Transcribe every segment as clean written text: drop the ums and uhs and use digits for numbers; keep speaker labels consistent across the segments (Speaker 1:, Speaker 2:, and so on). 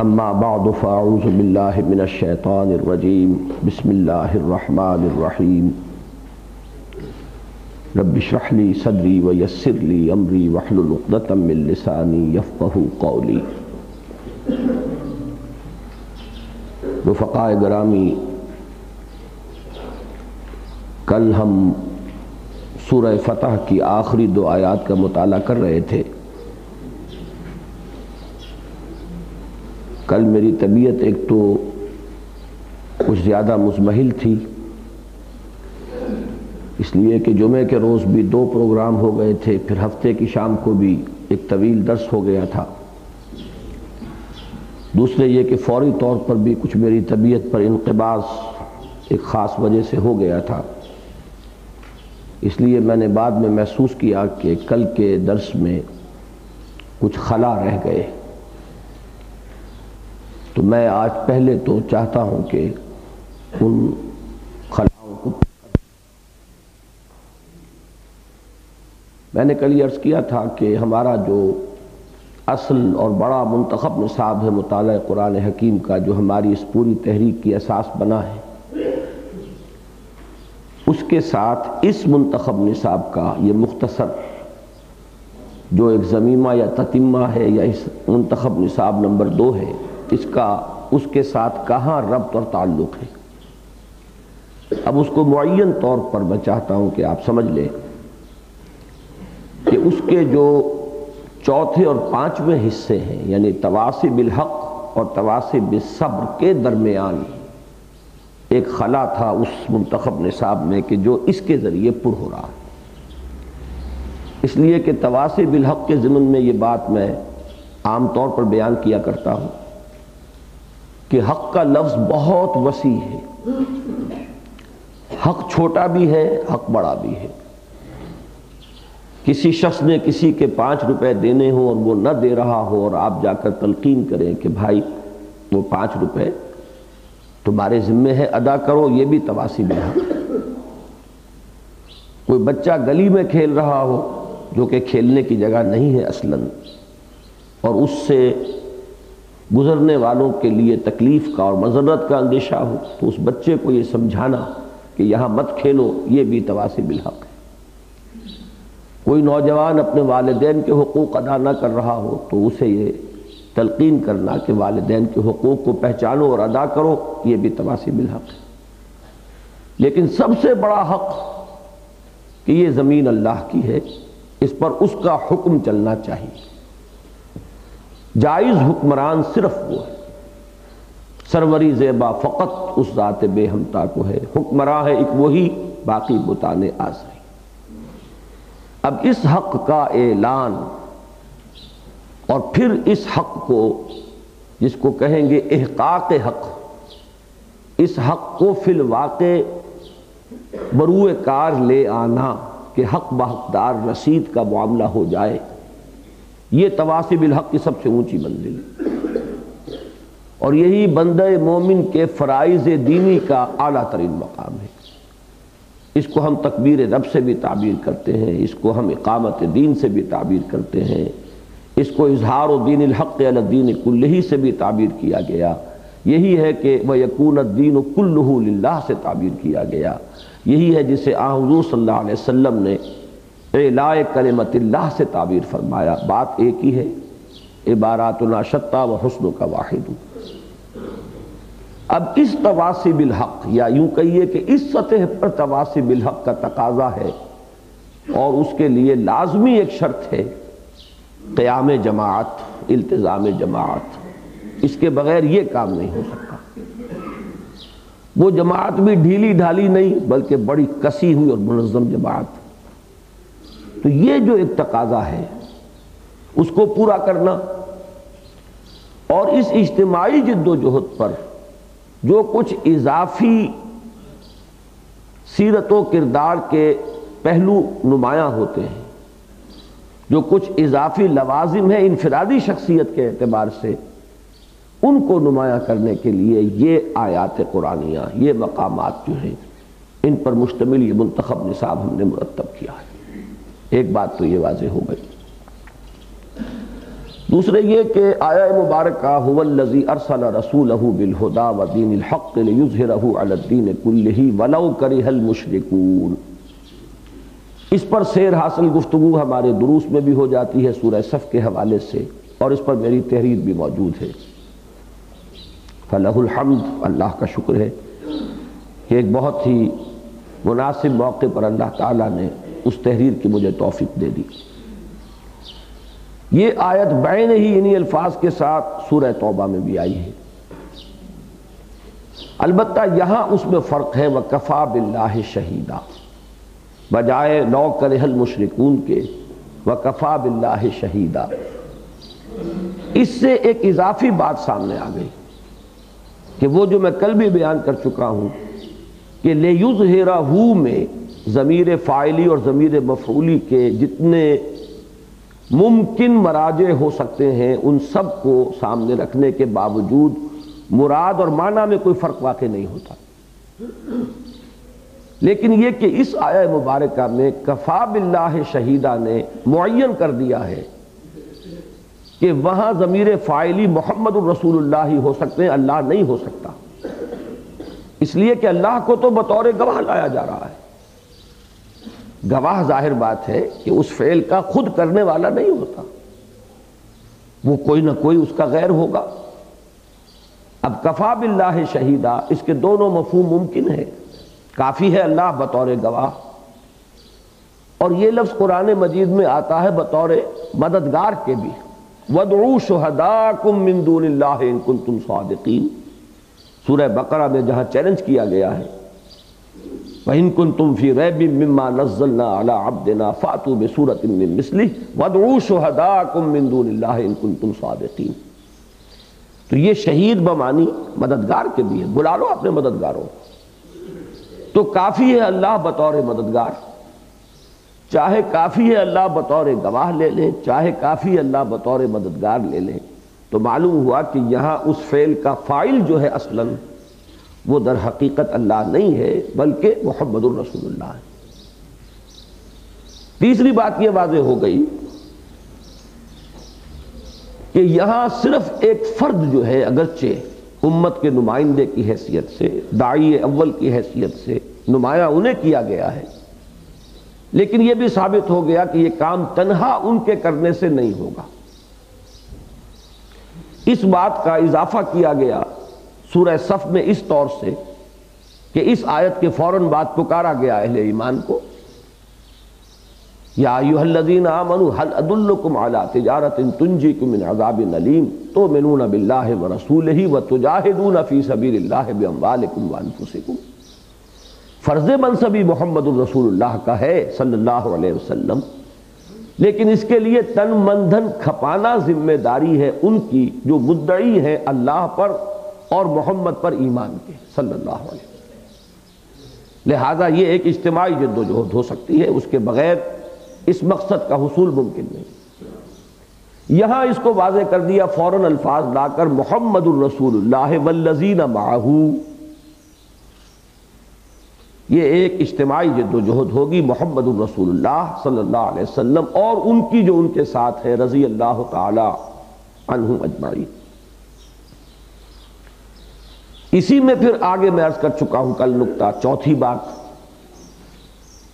Speaker 1: اما بعد فاعوذ باللہ من الشیطان الرجیم بسم اللہ الرحمن الرحیم رب اشرح لی صدری ویسر لی امری واحلل عقدۃ من لسانی یفقہوا قولی۔ رفقائے گرامی، کل ہم سورہ فتح کی آخری 2 آیات کا مطالعہ کر رہے تھے۔ کل میری طبیعت ایک تو کچھ زیادہ مزمحل تھی، اس لیے کہ جمعے کے روز بھی 2 پروگرام ہو گئے تھے، پھر ہفتے کی شام کو بھی ایک طویل درس ہو گیا تھا۔ دوسرے یہ کہ فوری طور پر بھی کچھ میری طبیعت پر انقباض ایک خاص وجہ سے ہو گیا تھا، اس لیے میں نے بعد میں محسوس کیا کہ کل کے درس میں کچھ خلا رہ گئے، تو میں آج پہلے تو چاہتا ہوں کہ ان خلاؤں کو میں نے کل یہ عرض کیا تھا کہ ہمارا جو اصل اور بڑا منتخب نصاب ہے مطالعہ قرآن حکیم کا، جو ہماری اس پوری تحریک کی اساس بنا ہے، اس کے ساتھ اس منتخب نصاب کا یہ مختصر جو ایک ضمیمہ یا تتمہ ہے، یا اس منتخب نصاب نمبر 2 ہے، اس کے ساتھ کہاں ربط اور تعلق ہے۔ اب اس کو معین طور پر میں چاہتا ہوں کہ آپ سمجھ لیں کہ اس کے جو چوتھے اور 5ویں حصے ہیں، یعنی تواصی بالحق اور تواصی بالصبر کے درمیان ایک خلا تھا اس منتخب نصاب میں کہ جو اس کے ذریعے پر ہو رہا ہے۔ اس لیے کہ تواصی بالحق کے ضمن میں یہ بات میں عام طور پر بیان کیا کرتا ہوں کہ حق کا لفظ بہت وسیع ہے، حق چھوٹا بھی ہے، حق بڑا بھی ہے۔ کسی شخص نے کسی کے 5 روپے دینے ہوں اور وہ نہ دے رہا ہو، اور آپ جا کر تلقین کریں کہ بھائی وہ 5 روپے تمہارے ذمے ہے، ادا کرو، یہ بھی تواصی بالحق ہے۔ کوئی بچہ گلی میں کھیل رہا ہو جو کہ کھیلنے کی جگہ نہیں ہے اصلاً، اور اس سے گزرنے والوں کے لیے تکلیف کا اور مضرت کا اندیشہ ہو، تو اس بچے کو یہ سمجھانا کہ یہاں مت کھیلو، یہ بھی تواصی بالحق ہے۔ کوئی نوجوان اپنے والدین کے حقوق ادا نہ کر رہا ہو تو اسے یہ تلقین کرنا کہ والدین کے حقوق کو پہچانو اور ادا کرو، یہ بھی تواصی بالحق ہے۔ لیکن سب سے بڑا حق کہ یہ زمین اللہ کی ہے، اس پر اس کا حکم چلنا چاہیے۔ جائز حکمران صرف وہ ہے، سروری زیبا فقط اس ذات بے ہمتا کو ہے، حکمراں ہے ایک وہی، باقی بتانے آزری۔ اب اس حق کا اعلان اور پھر اس حق کو، جس کو کہیں گے احقاق حق، اس حق کو فی الواقع بروئے کار لے آنا کہ حق بحقدار رسید کا معاملہ ہو جائے، یہ تواصی بالحق کی سب سے اونچی منزل ہے، اور یہی بندہ مومن کے فرائض دینی کا اعلیٰ ترین مقام ہے۔ اس کو ہم تکبیر رب سے بھی تعبیر کرتے ہیں، اس کو ہم اقامت دین سے بھی تعبیر کرتے ہیں، اس کو اظہار دین الحق علی الدین کلہ سے بھی تعبیر کیا گیا، یہی ہے کہ وَيَكُونَ الدِّينُ كُلُّهُ لِلَّهِ سے تعبیر کیا گیا، یہی ہے جسے حضور صلی اللہ علیہ وسلم نے اعلاء کلمت اللہ سے تعبیر فرمایا۔ بات ایک ہی ہے، عباراتنا شتیٰ وحسنک واحد۔ اب اس تواصی بالحق، یا یوں کہیے کہ اس سطح پر تواصی بالحق کا تقاضا ہے، اور اس کے لیے لازمی ایک شرط ہے قیام جماعت، التزام جماعت۔ اس کے بغیر یہ کام نہیں ہو سکتا۔ وہ جماعت بھی ڈھیلی ڈھالی نہیں، بلکہ بڑی کسی ہوئی اور منظم جماعت۔ تو یہ جو ایک تقاضا ہے اس کو پورا کرنا، اور اس اجتماعی جد و جہد پر جو کچھ اضافی سیرت و کردار کے پہلو نمایاں ہوتے ہیں، جو کچھ اضافی لوازم ہیں انفرادی شخصیت کے اعتبار سے، ان کو نمایاں کرنے کے لیے یہ آیات قرآنیہ، یہ مقامات جو ہیں، ان پر مشتمل یہ منتخب نصاب ہم نے مرتب کیا ہے۔ ایک بات تو یہ واضح ہو گئی، دوسرے یہ کہ آیہ مبارکہ هو الذی ارسل رسولہ بالہدی ودین الحق لیظہرہ علی الدین کلہ ولو کرہ المشرکون، اس پر سیر حاصل گفتگو ہمارے دروس میں بھی ہو جاتی ہے سورہ صف کے حوالے سے، اور اس پر میری تحریر بھی موجود ہے۔ فلہ الحمد، اللہ کا شکر ہے کہ ایک بہت ہی مناسب موقع پر اللہ تعالیٰ نے اس تحریر کی مجھے توفیق دے دی۔ یہ آیت بعین ہی انہی الفاظ کے ساتھ سورہ توبہ میں بھی آئی ہے، البتہ یہاں اس میں فرق ہے وَكَفَى بِاللَّهِ شَهِيدًا، بجائے لَوْ كَرِهَ الْمُشْرِكُونَ کے وَكَفَى بِاللَّهِ شَهِيدًا، اس سے ایک اضافی بات سامنے آ گئی کہ وہ جو میں کل بھی بیان کر چکا ہوں کہ لِيُظْهِرَهُ میں ضمیر فاعلی اور ضمیر مفعولی کے جتنے ممکن مراجع ہو سکتے ہیں ان سب کو سامنے رکھنے کے باوجود مراد اور معنی میں کوئی فرق واقع نہیں ہوتا، لیکن یہ کہ اس آیہ مبارکہ میں کفا باللہ شہیدہ نے معین کر دیا ہے کہ وہاں ضمیر فاعلی محمد الرسول اللہ ہی ہو سکتے ہیں، اللہ نہیں ہو سکتا، اس لیے کہ اللہ کو تو بطور گواہ لایا جا رہا ہے۔ گواہ ظاہر بات ہے کہ اس فعل کا خود کرنے والا نہیں ہوتا، وہ کوئی نہ کوئی اس کا غیر ہوگا۔ اب کفا باللہ شہیدہ، اس کے دونوں مفہوم ممکن ہے، کافی ہے اللہ بطور گواہ، اور یہ لفظ قرآن مجید میں آتا ہے بطور مددگار کے بھی، وَادْعُوا شُهَدَاءَكُم مِّن دُونِ اللَّهِ إِن كُنتُمْ صَادِقِينَ، سورہ بقرہ میں جہاں چیلنج کیا گیا ہے وَإِن كُنتُمْ فِي رَيْبٍ مِّمَّا نَزَّلْنَا عَلَىٰ عَبْدِنَا فَأْتُوا بِسُورَةٍ مِّن مِّثْلِهِ وَادْعُوا شُهَدَاءَكُم مِّن دُونِ اللَّهِ إِن كُنتُمْ صَادِقِينَ۔ تو یہ شہید بمانی مددگار کے بھی ہے، بلا لو اپنے مددگاروں، تو کافی ہے اللہ بطور مددگار، چاہے کافی ہے اللہ بطور گواہ لے لیں، چاہے کافی ہے اللہ بطور مددگار لے لیں، تو معلوم ہوا کہ یہاں اس فعل کا فاعل جو ہے اصلاً وہ در حقیقت اللہ نہیں ہے بلکہ محمد الرسول اللہ ہے۔ تیسری بات یہ واضح ہو گئی کہ یہاں صرف ایک فرد جو ہے اگرچہ امت کے نمائندے کی حیثیت سے، داعی اول کی حیثیت سے نمایاں انہیں کیا گیا ہے، لیکن یہ بھی ثابت ہو گیا کہ یہ کام تنہا ان کے کرنے سے نہیں ہوگا۔ اس بات کا اضافہ کیا گیا سورہ صف میں اس طور سے کہ اس آیت کے فوراً بعد پکارا گیا اہل ایمان کو، یا ایھا الذین آمنوا هل ادلکم علی تجارۃ تنجیکم من عذاب علیم تؤمنون باللہ ورسولہ وتجاہدون فی سبیل اللہ باموالکم وانفسکم۔ فرض منصبی محمد الرسول اللہ کا ہے صلی اللہ علیہ وسلم، لیکن اس کے لیے تن من دھن کھپانا ذمہ داری ہے ان کی جو مدعی ہے اللہ پر اور محمد پر ایمان کے صلی اللہ علیہ وسلم۔ لہذا یہ ایک اجتماعی جد و جہد ہو سکتی ہے، اس کے بغیر اس مقصد کا حصول ممکن نہیں۔ یہاں اس کو واضح کر دیا فوراً الفاظ لا کر محمد الرسول اللہ والذین معہ، یہ ایک اجتماعی جد و جہد ہوگی محمد الرسول اللہ صلی اللہ علیہ وسلم اور ان کی جو ان کے ساتھ ہے رضی اللہ تعالی عنہم اجمعین۔ اسی میں پھر آگے میں عرض کر چکا ہوں کل نکتہ، چوتھی بات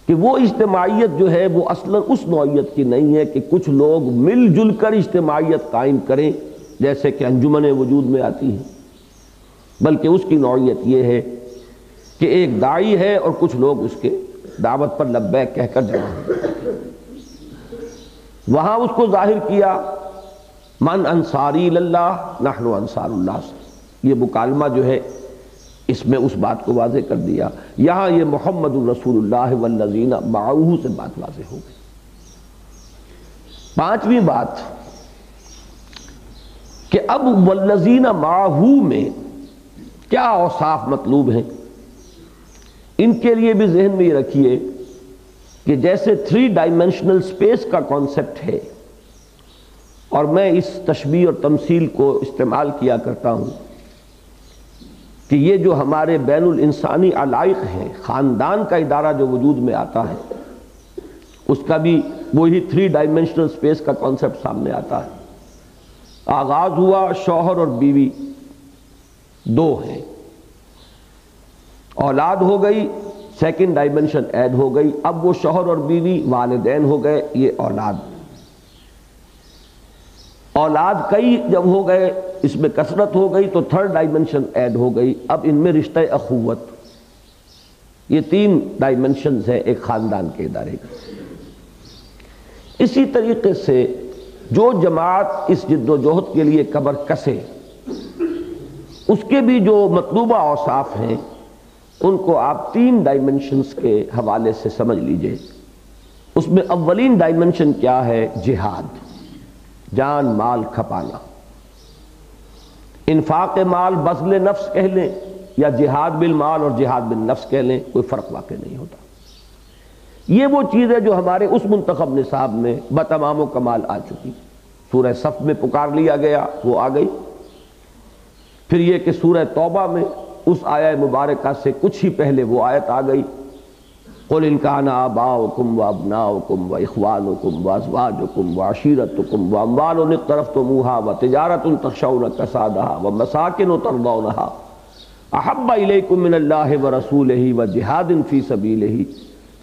Speaker 1: کہ وہ اجتماعیت جو ہے وہ اصلاً اس نوعیت کی نہیں ہے کہ کچھ لوگ مل جل کر اجتماعیت قائم کریں جیسے کہ انجمن وجود میں آتی ہے، بلکہ اس کی نوعیت یہ ہے کہ ایک داعی ہے اور کچھ لوگ اس کے دعوت پر لبیک کہہ کر جمع ہیں۔ وہاں اس کو ظاہر کیا من انصاری اللہ نحن انصار اللہ سے، یہ مکالمہ جو ہے اس میں اس بات کو واضح کر دیا۔ یہاں یہ محمد الرسول اللہ والذین معہ سے بات واضح ہو گئی۔ پانچویں بات کہ اب والذین معہ میں کیا اوصاف مطلوب ہیں، ان کے لیے بھی ذہن میں یہ رکھیے کہ جیسے 3 ڈائمینشنل سپیس کا کانسیپٹ ہے، اور میں اس تشبیہ اور تمثیل کو استعمال کیا کرتا ہوں کہ یہ جو ہمارے بین الانسانی علائق ہیں، خاندان کا ادارہ جو وجود میں آتا ہے اس کا بھی وہی 3 ڈائمینشنل سپیس کا کانسیپٹ سامنے آتا ہے۔ آغاز ہوا، شوہر اور بیوی دو ہیں، اولاد ہو گئی، سیکنڈ ڈائمنشن ایڈ ہو گئی، اب وہ شوہر اور بیوی والدین ہو گئے، یہ اولاد کئی جب ہو گئے، اس میں کثرت ہو گئی تو تھرڈ ڈائمنشن ایڈ ہو گئی، اب ان میں رشتہ اخوت، یہ تین ڈائمنشنز ہیں ایک خاندان کے ادارے کے۔ اسی طریقے سے جو جماعت اس جد و جہد کے لیے کمر کسے، اس کے بھی جو مطلوبہ اوصاف ہیں ان کو آپ تین ڈائمنشنز کے حوالے سے سمجھ لیجئے۔ اس میں اولین ڈائمنشن کیا ہے؟ جہاد، جان مال کھپانا، انفاق مال بذل نفس کہہ لیں یا جہاد بالمال اور جہاد بالنفس کہہ لیں، کوئی فرق واقع نہیں ہوتا۔ یہ وہ چیز ہے جو ہمارے اس منتخب نصاب میں بتمام و کمال آ چکی۔ سورہ صف میں پکار لیا گیا، وہ آ گئی۔ پھر یہ کہ سورہ توبہ میں اس آیہ مبارکہ سے کچھ ہی پہلے وہ آیت آ گئی، قُلْ إِنْ كَانَ آبَاؤُكُمْ وَأَبْنَاؤُكُمْ وَإِخْوَانُكُمْ وَأَزْوَاجُكُمْ وَعَشِيرَتُكُمْ وَأَمْوَالٌ اقْتَرَفْتُمُوهَا وَتِجَارَةٌ تَخْشَوْنَ كَسَادَهَا وَمَسَاكِنُ تَرْضَوْنَهَا أَحَبَّ إِلَيْكُم مِّنَ اللَّهِ وَرَسُولِهِ وَجِهَادٍ فِي سَبِيلِهِ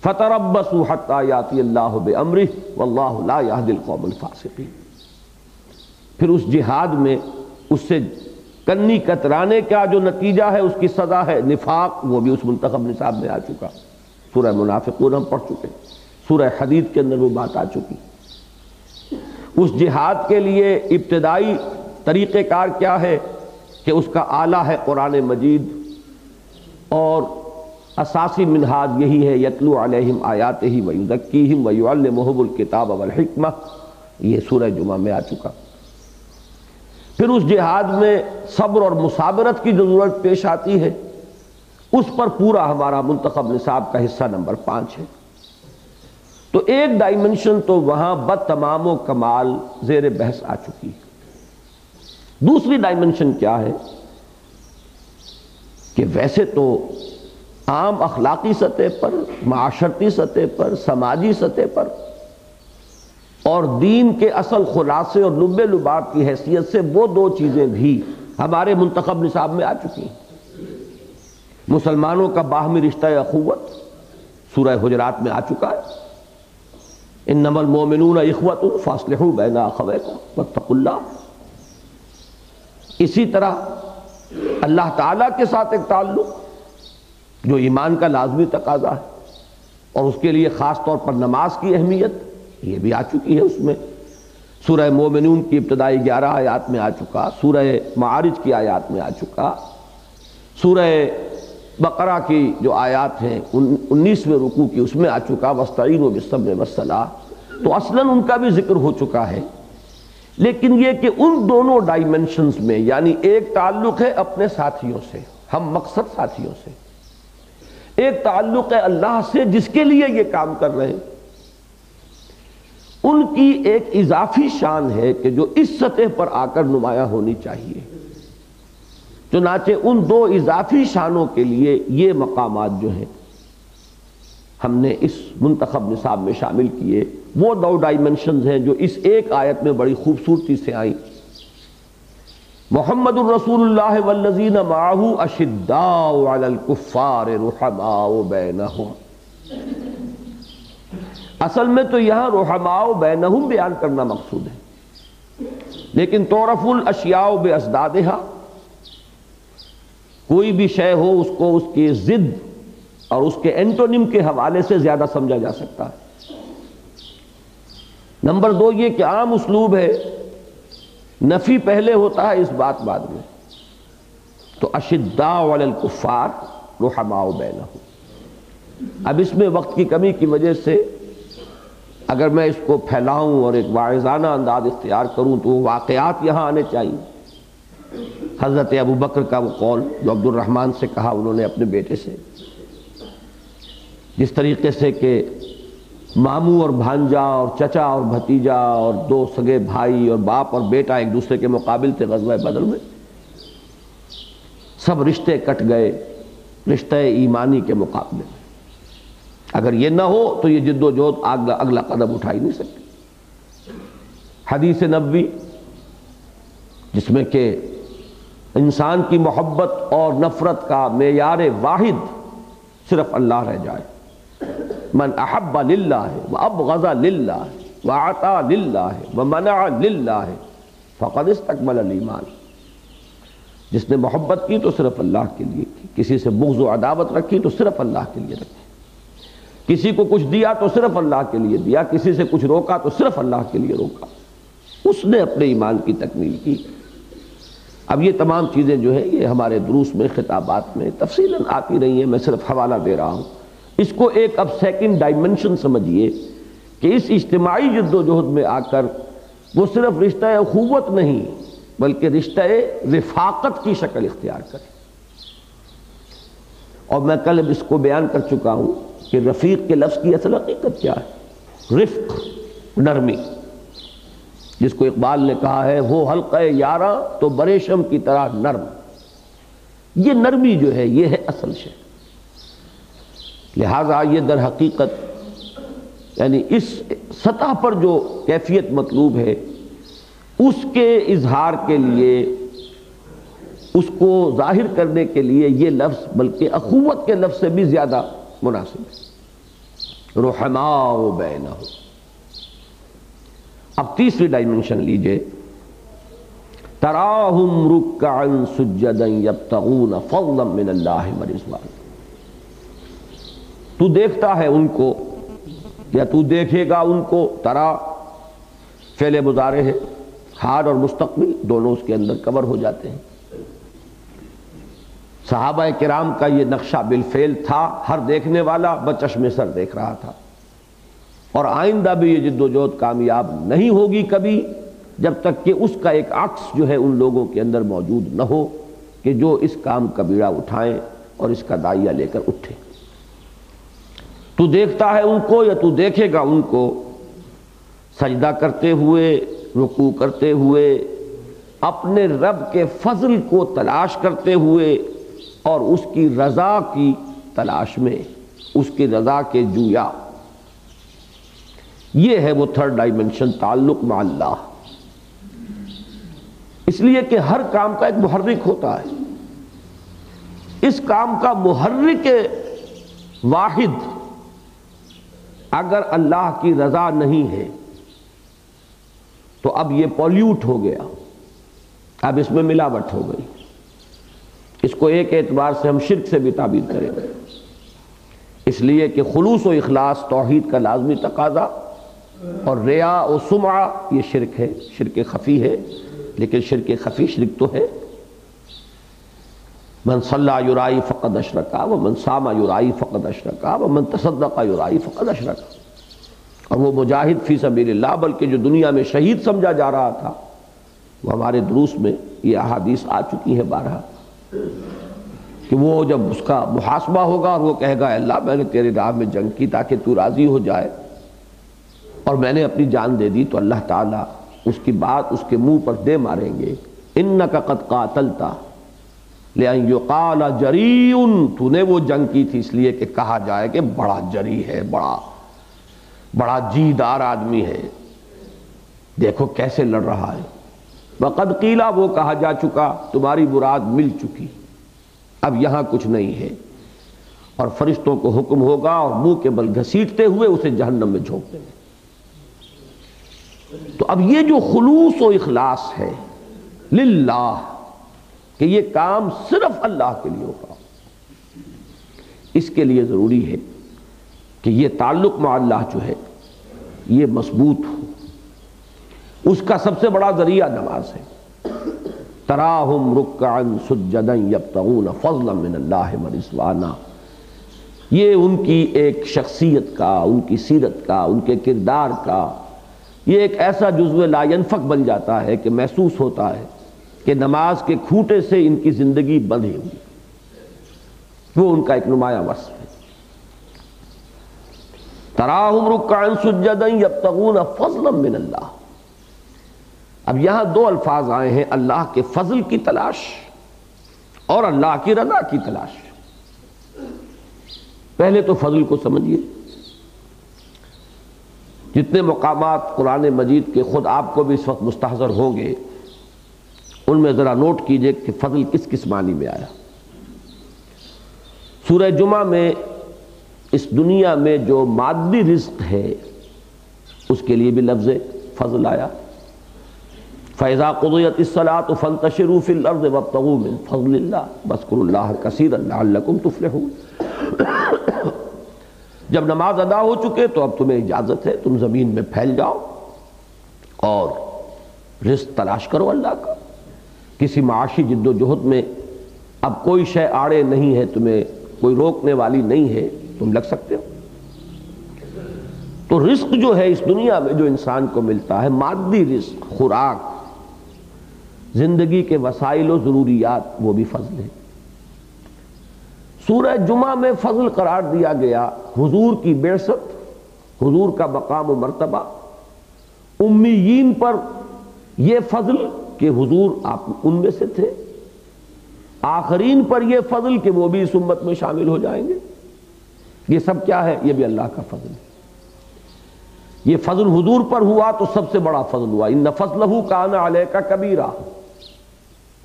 Speaker 1: فَتَرَبَّصُوا حَتَّى يَأْتِيَ اللَّهُ بِأَمْرِهِ وَاللَّهُ لَا يَهْدِي الْقَوْمَ الْفَاسِقِينَ۔ پھر اس جہاد میں اس سے کنی کترانے کا جو نتیجہ ہے، اس کی سزا ہے نفاق، وہ بھی اس منتخب نصاب میں آ چکا۔ سورہ منافقون ہم پڑھ چکے، سورہ حدید کے اندر وہ بات آ چکی۔ اس جہاد کے لیے ابتدائی طریقہ کار کیا ہے کہ اس کا آلہ ہے قرآن مجید، اور اساسی منہاج یہی ہے، یتلو علیہم آیاتہ ویزکیہم ویعلمہم الکتاب والحکمہ، یہ سورہ جمعہ میں آ چکا۔ پھر اس جہاد میں صبر اور مصابرت کی ضرورت پیش آتی ہے، اس پر پورا ہمارا منتخب نصاب کا حصہ نمبر 5 ہے۔ تو ایک ڈائمنشن تو وہاں بتمام و کمال زیر بحث آ چکی ہے۔ دوسری ڈائمنشن کیا ہے کہ ویسے تو عام اخلاقی سطح پر، معاشرتی سطح پر، سماجی سطح پر اور دین کے اصل خلاصے اور لب لباب کی حیثیت سے وہ دو چیزیں بھی ہمارے منتخب نصاب میں آ چکی ہیں۔ مسلمانوں کا باہمی رشتہ اخوت سورہ حجرات میں آ چکا ہے، انما المؤمنون اخوۃ فاصلحوا بین اخویکم واتقوا اللہ۔ اسی طرح اللہ تعالیٰ کے ساتھ ایک تعلق جو ایمان کا لازمی تقاضا ہے، اور اس کے لیے خاص طور پر نماز کی اہمیت یہ بھی آ چکی ہے۔ اس میں سورہ مومنون کی ابتدائی 11 آیات میں آ چکا، سورہ معارج کی آیات میں آ چکا، سورہ بقرہ کی جو آیات ہیں 19ویں رکوع کی اس میں آ چکا، وَاسْتَعِينُوا بِالصَّبْرِ وَالصَّلَاةِ، تو اصلاً ان کا بھی ذکر ہو چکا ہے۔ لیکن یہ کہ ان دونوں ڈائمنشنز میں، یعنی ایک تعلق ہے اپنے ساتھیوں سے، ہم مقصد ساتھیوں سے، ایک تعلق ہے اللہ سے جس کے لیے یہ کام کر رہے ہیں، ان کی ایک اضافی شان ہے کہ جو اس سطح پر آ کر نمایاں ہونی چاہیے۔ چنانچہ ان دو اضافی شانوں کے لیے یہ مقامات جو ہیں ہم نے اس منتخب نصاب میں شامل کیے، وہ دو ڈائمنشنز ہیں جو اس ایک آیت میں بڑی خوبصورتی سے آئیں۔ محمد الرسول اللہ والذین معہ اشداء علی الکفار رحماء بینہم۔ اصل میں تو یہاں رحماء بینہم بیان کرنا مقصود ہے، لیکن تعرف الاشیاء باسدادہا، کوئی بھی شے ہو اس کو اس کی ضد اور اس کے اینٹونیم کے حوالے سے زیادہ سمجھا جا سکتا ہے۔ نمبر 2 یہ کہ عام اسلوب ہے، نفی پہلے ہوتا ہے، اس بات بعد میں۔ تو اشداء علی الکفار رحماء بینہم، اب اس میں وقت کی کمی کی وجہ سے اگر میں اس کو پھیلاؤں اور ایک واعظانہ انداز اختیار کروں تو وہ واقعات یہاں آنے چاہیے۔ حضرت ابو بکر کا وہ قول جو عبد الرحمن سے کہا انہوں نے اپنے بیٹے سے، جس طریقے سے کہ ماموں اور بھانجا اور چچا اور بھتیجا اور دو سگے بھائی اور باپ اور بیٹا ایک دوسرے کے مقابل تھے غزوہ بدر میں، سب رشتے کٹ گئے رشتہ ایمانی کے مقابلے میں۔ اگر یہ نہ ہو تو یہ جد و جہد اگلا قدم اٹھا ہی نہیں سکتے۔ حدیث نبوی جس میں کہ انسان کی محبت اور نفرت کا معیار واحد صرف اللہ رہ جائے۔ من احب للہ وابغض للہ واعطى للہ ومنع للہ فقد استکمل الایمان۔ جس نے محبت کی تو صرف اللہ کے لیے کی، کسی سے بغض و عداوت رکھی تو صرف اللہ کے لیے رکھی، کسی کو کچھ دیا تو صرف اللہ کے لیے دیا، کسی سے کچھ روکا تو صرف اللہ کے لیے روکا، اس نے اپنے ایمان کی تکمیل کی۔ اب یہ تمام چیزیں جو ہے یہ ہمارے دروس میں خطابات میں تفصیلاً آتی رہی ہیں، میں صرف حوالہ دے رہا ہوں۔ اس کو ایک اب سیکنڈ ڈائمنشن سمجھیے کہ اس اجتماعی جد و جہد میں آ کر وہ صرف رشتہ اخوت نہیں بلکہ رشتہ رفاقت کی شکل اختیار کرے۔ اور میں کل اس کو بیان کر چکا ہوں کہ رفیق کے لفظ کی اصل حقیقت کیا ہے؟ رفق، نرمی، جس کو اقبال نے کہا ہے وہ حلقہ یاراں تو بریشم کی طرح نرم۔ یہ نرمی جو ہے یہ ہے اصل شے۔ لہذا یہ در حقیقت یعنی اس سطح پر جو کیفیت مطلوب ہے اس کے اظہار کے لیے، اس کو ظاہر کرنے کے لیے یہ لفظ بلکہ اخوت کے لفظ سے بھی زیادہ مناسب ہے، رحماء بینہم۔ اب تیسری ڈائمنشن لیجئے، تراہم رکعا سجدا یبتغون فضلا من اللہ ورضوانا۔ تو دیکھتا ہے ان کو یا تو دیکھے گا ان کو، ترا فعل مضارع ہے، حال اور مستقبل دونوں اس کے اندر کور ہو جاتے ہیں۔ صحابہ کرام کا یہ نقشہ بالفعل تھا، ہر دیکھنے والا بچشم سر دیکھ رہا تھا، اور آئندہ بھی یہ جد و جہد کامیاب نہیں ہوگی کبھی جب تک کہ اس کا ایک عکس جو ہے ان لوگوں کے اندر موجود نہ ہو کہ جو اس کام کا بیڑا اٹھائیں اور اس کا دائیا لے کر اٹھیں۔ تو دیکھتا ہے ان کو یا تو دیکھے گا ان کو سجدہ کرتے ہوئے، رکوع کرتے ہوئے، اپنے رب کے فضل کو تلاش کرتے ہوئے اور اس کی رضا کی تلاش میں، اس کی رضا کے جویا۔ یہ ہے وہ تھرڈ ڈائمنشن، تعلق مع اللہ۔ اس لیے کہ ہر کام کا ایک محرک ہوتا ہے، اس کام کا محرک واحد اگر اللہ کی رضا نہیں ہے تو اب یہ پولیوٹ ہو گیا، اب اس میں ملاوٹ ہو گئی۔ اس کو ایک اعتبار سے ہم شرک سے بھی تعبیر کریں گے، اس لیے کہ خلوص و اخلاص توحید کا لازمی تقاضا، اور ریا و سمعہ یہ شرک ہے، شرک خفی ہے، لیکن شرک خفی شرک تو ہے۔ من صلی یرائی فقد اشرکا ومن صام یرائی فقد اشرکا ومن تصدق یرائی فقد اشرکا۔ اور وہ مجاہد فی سبیل اللہ بلکہ جو دنیا میں شہید سمجھا جا رہا تھا، وہ ہمارے دروس میں یہ احادیث آ چکی ہے بارہا کہ وہ جب اس کا محاسبہ ہوگا اور وہ کہے گا اللہ میں نے تیرے راہ میں جنگ کی تاکہ تو راضی ہو جائے اور میں نے اپنی جان دے دی، تو اللہ تعالیٰ اس کی بات اس کے منہ پر دے ماریں گے، انک قد قاتلت لأن یقال جریء، تو نے وہ جنگ کی تھی اس لیے کہ کہا جائے کہ بڑا جری ہے، بڑا جیدار آدمی ہے، دیکھو کیسے لڑ رہا ہے۔ وقد قیلا، وہ کہا جا چکا، تمہاری مراد مل چکی، اب یہاں کچھ نہیں ہے، اور فرشتوں کو حکم ہوگا اور منہ کے بل گھسیٹتے ہوئے اسے جہنم میں جھونک دیں گے۔ تو اب یہ جو خلوص و اخلاص ہے للہ کہ یہ کام صرف اللہ کے لیے ہوگا، اس کے لیے ضروری ہے کہ یہ تعلق مع اللہ جو ہے یہ مضبوط ہو۔ اس کا سب سے بڑا ذریعہ نماز ہے۔ تراہم رکعا سجدا یبتغون فضلا من اللہ ورضوانا، یہ ان کی ایک شخصیت کا، ان کی سیرت کا، ان کے کردار کا یہ ایک ایسا جزو لا ینفک بن جاتا ہے کہ محسوس ہوتا ہے کہ نماز کے کھوٹے سے ان کی زندگی بندھی ہوئی، وہ ان کا ایک نمایاں وصف ہے۔ تراہم رکعا سجدا یبتغون فضلا من اللہ۔ اب یہاں دو الفاظ آئے ہیں، اللہ کے فضل کی تلاش اور اللہ کی رضا کی تلاش۔ پہلے تو فضل کو سمجھیے، جتنے مقامات قرآن مجید کے خود آپ کو بھی اس وقت مستحضر ہوں گے، ان میں ذرا نوٹ کیجئے کہ فضل کس کس معنی میں آیا۔ سورہ جمعہ میں اس دنیا میں جو مادی رزق ہے اس کے لیے بھی لفظ فضل آیا۔ فَإِذَا قُضِيَتِ الصَّلَاةُ فَانتَشِرُوا فِي الْأَرْضِ وَابْتَغُوا مِن فَضْلِ اللَّهِ وَاذْكُرُوا اللَّهَ كَثِيرًا لَعَلَّكُمْ تُفْلِحُونَ۔ جب نماز ادا ہو چکے تو اب تمہیں اجازت ہے تم زمین میں پھیل جاؤ اور رزق تلاش کرو اللہ کا۔ کسی معاشی جد و جہد میں اب کوئی شے آڑے نہیں ہے، تمہیں کوئی روکنے والی نہیں ہے، تم لگ سکتے ہو۔ تو رزق جو ہے اس دنیا میں جو انسان کو ملتا ہے، مادی رزق، خوراک، زندگی کے وسائل و ضروریات، وہ بھی فضل ہے۔ سورہ جمعہ میں فضل قرار دیا گیا حضور کی بعثت، حضور کا مقام و مرتبہ، امیین پر یہ فضل کہ حضور آپ ان میں سے تھے، آخرین پر یہ فضل کہ وہ بھی اس امت میں شامل ہو جائیں گے۔ یہ سب کیا ہے؟ یہ بھی اللہ کا فضل ہے۔ یہ فضل حضور پر ہوا تو سب سے بڑا فضل ہوا۔ ان فضلہ کان علیک کبیرہ،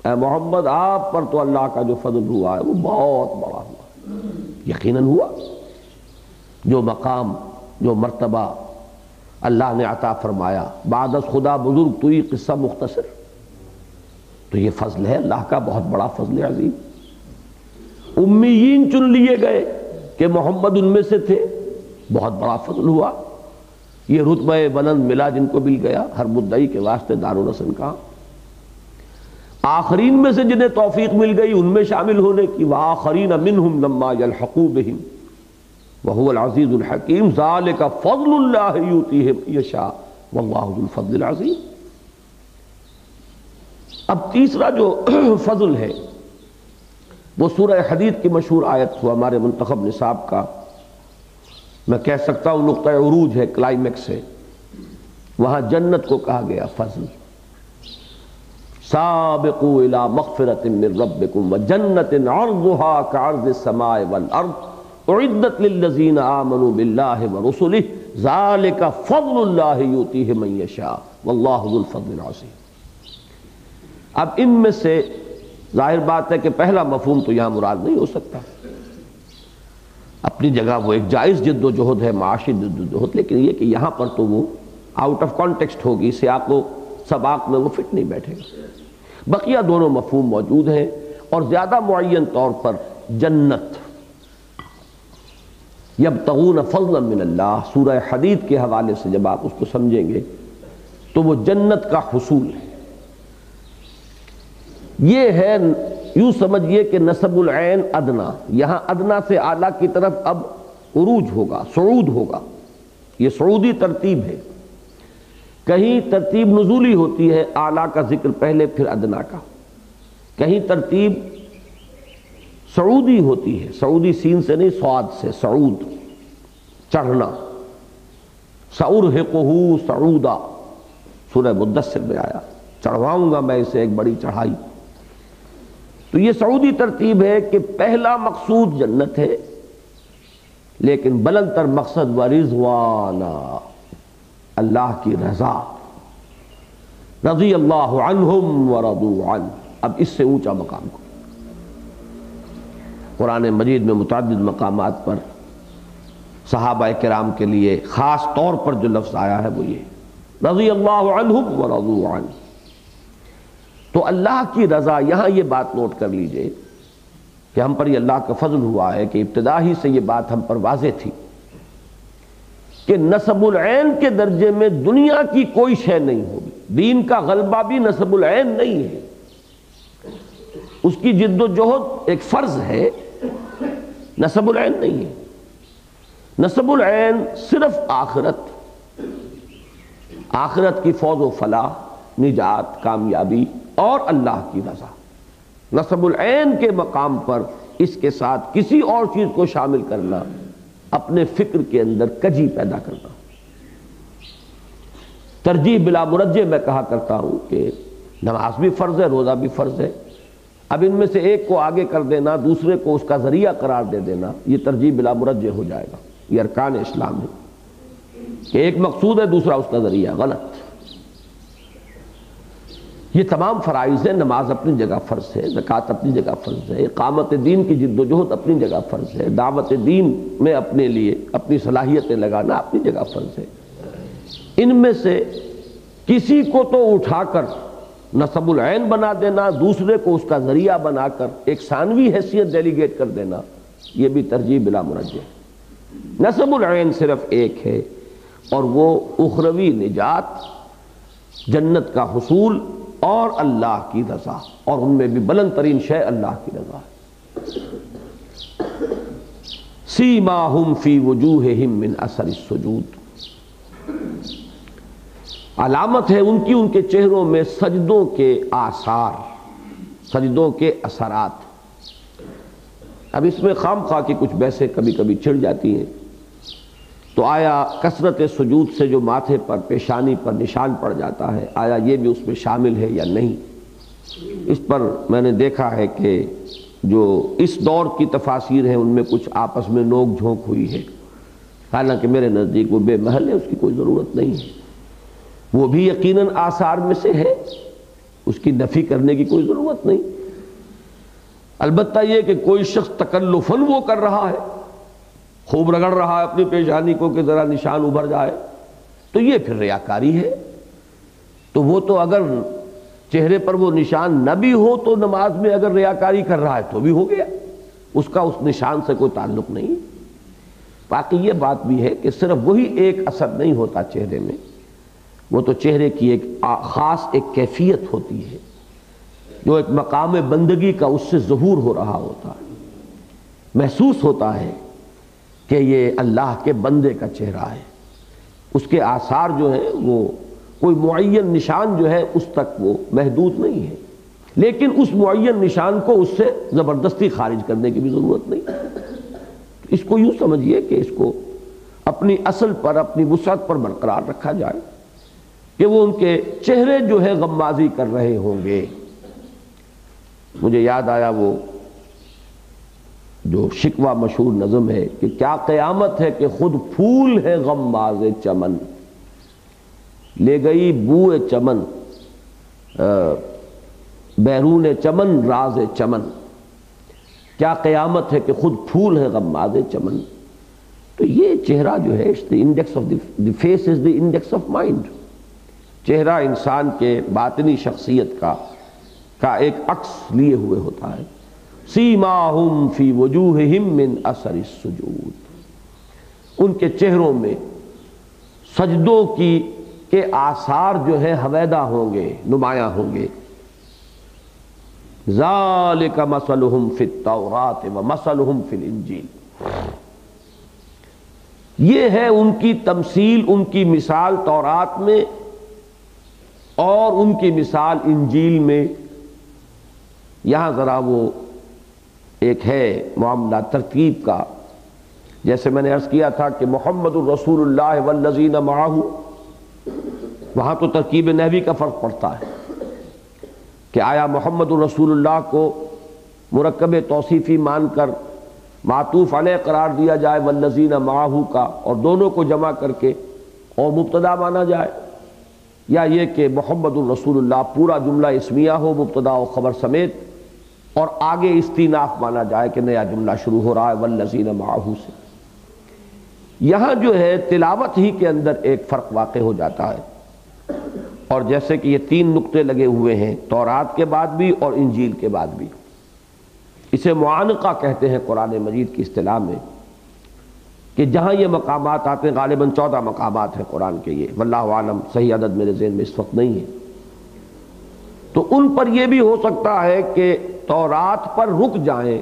Speaker 1: اے محمد آپ پر تو اللہ کا جو فضل ہوا ہے وہ بہت بڑا ہوا، یقیناً ہوا۔ جو مقام، جو مرتبہ اللہ نے عطا فرمایا، بعد از خدا بزرگ تو یہ قصہ مختصر، تو یہ فضل ہے اللہ کا، بہت بڑا فضل عظیم۔ امیین چن لیے گئے کہ محمد ان میں سے تھے، بہت بڑا فضل ہوا۔ یہ رتبہ بلند ملا جن کو مل گیا، ہر مدعی کے واسطے دار و رسن کا۔ آخرین میں سے جنہیں توفیق مل گئی ان میں شامل ہونے کی، وآخرین منہم لما یلحقوا بہم وہو العزیز الحکیم، ذالک فضل اللہ یؤتیہ من یشاء واللہ ذو الفضل العظیم۔ اب تیسرا جو فضل ہے وہ سورہ حدید کی مشہور آیت ہوا ہمارے منتخب نصاب کا، میں کہہ سکتا ہوں نقطہ عروج ہے، کلائمیکس ہے۔ وہاں جنت کو کہا گیا فضل، سابقوا الی مغفرۃ من ربکم وجنۃ عرضها کعرض السماء والارض اعدت للذین آمنوا باللہ ورسلہ ذالک فضل اللہ یؤتیہ من یشاء واللہ ذو الفضل العظیم۔ اب ان میں سے ظاہر بات ہے کہ پہلا مفہوم تو یہاں مراد نہیں ہو سکتا، اپنی جگہ وہ ایک جائز جد و جہد ہے، معاشی جد و جہد، لیکن یہ کہ یہاں پر تو وہ آؤٹ آف کانٹیکسٹ ہوگی، سیاق و سباق میں وہ فٹ نہیں بیٹھے گا۔ بقیہ دونوں مفہوم موجود ہیں، اور زیادہ معین طور پر جنت، یبتغون فضلا من اللہ، سورہ حدید کے حوالے سے جب آپ اس کو سمجھیں گے تو وہ جنت کا حصول ہے۔ یہ ہے، یوں سمجھئے کہ نسب العین ادنا، یہاں ادنا سے اعلیٰ کی طرف اب عروج ہوگا، صعود ہوگا۔ یہ صعودی ترتیب ہے، کہیں ترتیب نزولی ہوتی ہے، اعلیٰ کا ذکر پہلے پھر ادنا کا، کہیں ترتیب صعودی ہوتی ہے، صعودی سین سے نہیں صاد سے، صعود، چڑھنا۔ سأرہقہ صعودا، سورہ مدثر میں آیا، چڑھواؤں گا میں اسے ایک بڑی چڑھائی۔ تو یہ سعودی ترتیب ہے کہ پہلا مقصود جنت ہے، لیکن بلند تر مقصد ورضوانا، اللہ کی رضا، رضی اللہ عنہم ورضوا عنہ۔ اب اس سے اونچا مقام کو قرآن مجید میں متعدد مقامات پر صحابہ کرام کے لیے خاص طور پر جو لفظ آیا ہے وہ یہ رضی اللہ عنہم ورضوا عنہ۔ تو اللہ کی رضا، یہاں یہ بات نوٹ کر لیجئے کہ ہم پر یہ اللہ کا فضل ہوا ہے کہ ابتدا ہی سے یہ بات ہم پر واضح تھی کہ نسب العین کے درجے میں دنیا کی کوئی شے نہیں ہوگی۔ دین کا غلبہ بھی نسب العین نہیں ہے، اس کی جد و جہد ایک فرض ہے، نسب العین نہیں ہے۔ نسب العین صرف آخرت، آخرت کی فوز و فلاح، نجات، کامیابی اور اللہ کی رضا۔ نسب العین کے مقام پر اس کے ساتھ کسی اور چیز کو شامل کرنا، اپنے فکر کے اندر کجی پیدا کرنا۔ ترجیح بلا مرجح میں کہا کرتا ہوں کہ نماز بھی فرض ہے، روزہ بھی فرض ہے، اب ان میں سے ایک کو آگے کر دینا، دوسرے کو اس کا ذریعہ قرار دے دینا، یہ ترجیح بلا مرجح ہو جائے گا۔ یہ ارکان اسلام ہے کہ ایک مقصود ہے، دوسرا اس کا ذریعہ، غلط۔ یہ تمام فرائض ہیں، نماز اپنی جگہ فرض ہے، زکوٰۃ اپنی جگہ فرض ہے، اقامت دین کی جد و جہد اپنی جگہ فرض ہے، دعوت دین میں اپنے لیے اپنی صلاحیتیں لگانا اپنی جگہ فرض ہے۔ ان میں سے کسی کو تو اٹھا کر نصب العین بنا دینا، دوسرے کو اس کا ذریعہ بنا کر ایک ثانوی حیثیت ڈیلیگیٹ کر دینا، یہ بھی ترجیح بلا مرجح ہے۔ نصب العین صرف ایک ہے، اور وہ اخروی نجات، جنت کا حصول اور اللہ کی رضا، اور ان میں بھی بلند ترین شے اللہ کی رضا ہے۔ سیماہم فی وجوہہم من اثر السجود، علامت ہے ان کی ان کے چہروں میں سجدوں کے آثار، سجدوں کے اثرات۔ اب اس میں خام خواہ کی کچھ بحثیں کبھی کبھی چھڑ جاتی ہیں، تو آیا کثرت سجود سے جو ماتھے پر پیشانی پر نشان پڑ جاتا ہے، آیا یہ بھی اس میں شامل ہے یا نہیں؟ اس پر میں نے دیکھا ہے کہ جو اس دور کی تفاسیر ہیں ان میں کچھ آپس میں نوک جھونک ہوئی ہے، حالانکہ میرے نزدیک وہ بے محل ہے، اس کی کوئی ضرورت نہیں ہے۔ وہ بھی یقیناً آثار میں سے ہے، اس کی نفی کرنے کی کوئی ضرورت نہیں۔ البتہ یہ کہ کوئی شخص تکلفاً وہ کر رہا ہے، خوب رگڑ رہا ہے اپنی پیشانی کو کہ ذرا نشان ابھر جائے، تو یہ پھر ریاکاری ہے۔ تو وہ تو اگر چہرے پر وہ نشان نہ بھی ہو تو نماز میں اگر ریاکاری کر رہا ہے تو بھی ہو گیا، اس کا اس نشان سے کوئی تعلق نہیں۔ باقی یہ بات بھی ہے کہ صرف وہی ایک اثر نہیں ہوتا چہرے میں، وہ تو چہرے کی ایک خاص ایک کیفیت ہوتی ہے جو ایک مقام بندگی کا اس سے ظہور ہو رہا ہوتا ہے، محسوس ہوتا ہے کہ یہ اللہ کے بندے کا چہرہ ہے۔ اس کے آثار جو ہیں وہ کوئی معین نشان جو ہے اس تک وہ محدود نہیں ہے، لیکن اس معین نشان کو اس سے زبردستی خارج کرنے کی بھی ضرورت نہیں۔ اس کو یوں سمجھیے کہ اس کو اپنی اصل پر، اپنی وسعت پر برقرار رکھا جائے کہ وہ ان کے چہرے جو ہے غمازی کر رہے ہوں گے۔ مجھے یاد آیا وہ جو شکوہ مشہور نظم ہے کہ کیا قیامت ہے کہ خود پھول ہے غماز چمن، لے گئی بوئے چمن بیرون چمن راز چمن، کیا قیامت ہے کہ خود پھول ہے غماز چمن۔ تو یہ چہرہ جو ہے index of the face is the index of mind, چہرہ انسان کے باطنی شخصیت کا ایک عکس لیے ہوئے ہوتا ہے۔ سیماہم فی وجوہہم من اثر السجود، ان کے چہروں میں سجدوں کے آثار جو ہیں حویدہ ہوں گے، نمایاں ہوں گے۔ ذالک مثلہم فی التوراۃ ومثلہم فی الانجیل، یہ ہے ان کی تمثیل، ان کی مثال تورات میں اور ان کی مثال انجیل میں۔ یہاں ذرا وہ ایک ہے معاملہ ترتیب کا، جیسے میں نے عرض کیا تھا کہ محمد الرسول اللہ والذین معہ، وہاں تو ترکیب نحوی کا فرق پڑتا ہے کہ آیا محمد الرسول اللہ کو مرکب توصیفی مان کر معطوف علیہ قرار دیا جائے والذین معہ کا، اور دونوں کو جمع کر کے اور مبتدا مانا جائے، یا یہ کہ محمد الرسول اللہ پورا جملہ اسمیہ ہو مبتدا و خبر سمیت، اور آگے استیناف مانا جائے کہ نیا جملہ شروع ہو رہا ہے والذین معہ سے۔ یہاں جو ہے تلاوت ہی کے اندر ایک فرق واقع ہو جاتا ہے، اور جیسے کہ یہ 3 نقطے لگے ہوئے ہیں تورات کے بعد بھی اور انجیل کے بعد بھی، اسے معانقہ کہتے ہیں قرآن مجید کی اصطلاح میں، کہ جہاں یہ مقامات آتے ہیں، غالباً 14 مقامات ہیں قرآن کے، یہ واللہ عالم، صحیح عدد میرے ذہن میں اس وقت نہیں ہے، تو ان پر یہ بھی ہو سکتا ہے کہ تورات پر رک جائیں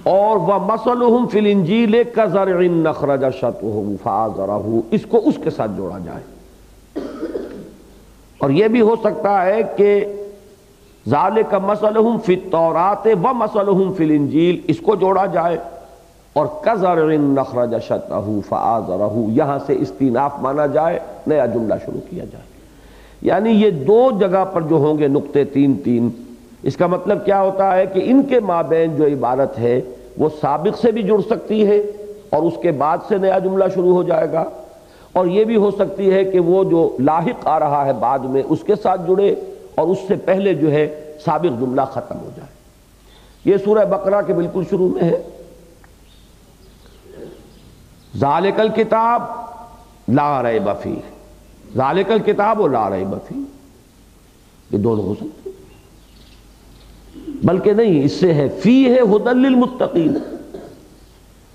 Speaker 1: اور وَمَثَلُهُمْ فِي الْإِنْجِيلِ كَزَرْعٍ أَخْرَجَ شَطْأَهُ فَآزَرَهُ، اس کو اس کے ساتھ جوڑا جائے۔ اور یہ بھی ہو سکتا ہے کہ ذَلِكَ مَثَلُهُمْ فِي التَّوْرَاةِ وَمَثَلُهُمْ فِي الْإِنْجِيلِ اس کو جوڑا جائے، اور كَزَرْعٍ أَخْرَجَ شَطْأَهُ فَآزَرَهُ یہاں سے استیناف مانا جائے، نیا جملہ شروع کیا جائے۔ یعنی یہ 2 جگہ پر جو ہوں گے نقطے 3 اس کا مطلب کیا ہوتا ہے کہ ان کے مابین جو عبارت ہے وہ سابق سے بھی جڑ سکتی ہے اور اس کے بعد سے نیا جملہ شروع ہو جائے گا، اور یہ بھی ہو سکتی ہے کہ وہ جو لاحق آ رہا ہے بعد میں اس کے ساتھ جڑے اور اس سے پہلے جو ہے سابق جملہ ختم ہو جائے. یہ سورہ بقرہ کے بالکل شروع میں ہے. ذالک الکتاب لا ریب فیہ، ذالک الکتاب و لا ریب فیہ، یہ دونوں ہو سکتے ہیں. بلکہ نہیں، اس سے ہے فیہ ھدی للمتقین.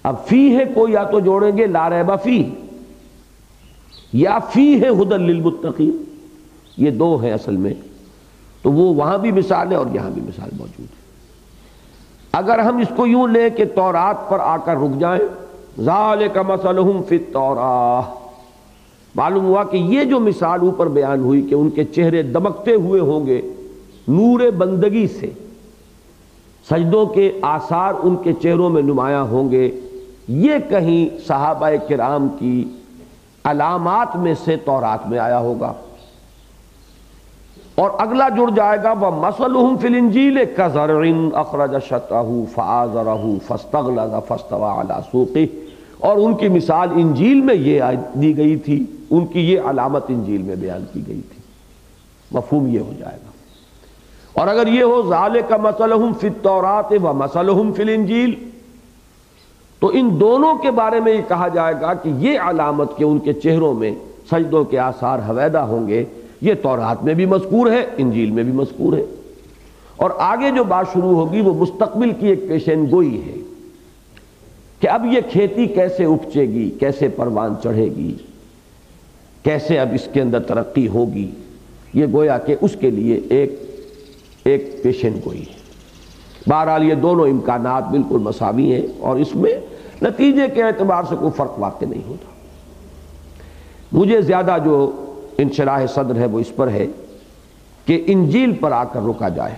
Speaker 1: اب فیہ کو یا تو جوڑیں گے لا ریب فیہ یا فیہ ھدی للمتقین، یہ دو ہیں اصل میں. تو وہ وہاں بھی مثال ہے اور یہاں بھی مثال موجود ہے. اگر ہم اس کو یوں لیں کہ تورات پر آ کر رک جائیں، ذالک مثلہم فی التوراۃ، معلوم ہوا کہ یہ جو مثال اوپر بیان ہوئی کہ ان کے چہرے دمکتے ہوئے ہوں گے نور بندگی سے، سجدوں کے آثار ان کے چہروں میں نمایاں ہوں گے، یہ کہیں صحابہ کرام کی علامات میں سے تورات میں آیا ہوگا. اور اگلا جڑ جائے گا وَمَثَلُهُمْ فِي الْإِنْجِيلِ كَزَرْعٍ أَخْرَجَ شَطْأَهُ فَآزَرَهُ فَاسْتَغْلَظَ فَاسْتَوَىٰ عَلَىٰ سُوقِهِ، اور ان کی مثال انجیل میں یہ دی گئی تھی، ان کی یہ علامت انجیل میں بیان کی گئی تھی. مفہوم یہ ہو جائے گا. اور اگر یہ ہو ذَلِكَ مَثَلُهُمْ فِي التَّوْرَاةِ وَمَثَلُهُمْ فِي الْإِنْجِيلِ، تو ان دونوں کے بارے میں یہ کہا جائے گا کہ یہ علامت کہ ان کے چہروں میں سجدوں کے آثار حویدہ ہوں گے، یہ تورات میں بھی مذکور ہے، انجیل میں بھی مذکور ہے. اور آگے جو بات شروع ہوگی وہ مستقبل کی ایک پیشین گوئی ہے کہ اب یہ کھیتی کیسے اپجے گی، کیسے پروان چڑھے گی، کیسے اب اس کے اندر ترقی ہوگی. یہ گویا کہ اس کے لیے ایک پیشین گوئی ہے. بہرحال یہ دونوں امکانات بالکل مساوی ہیں اور اس میں نتیجے کے اعتبار سے کوئی فرق واقع نہیں ہوتا. مجھے زیادہ جو انشراح صدر ہے وہ اس پر ہے کہ انجیل پر آ کر رکا جائے.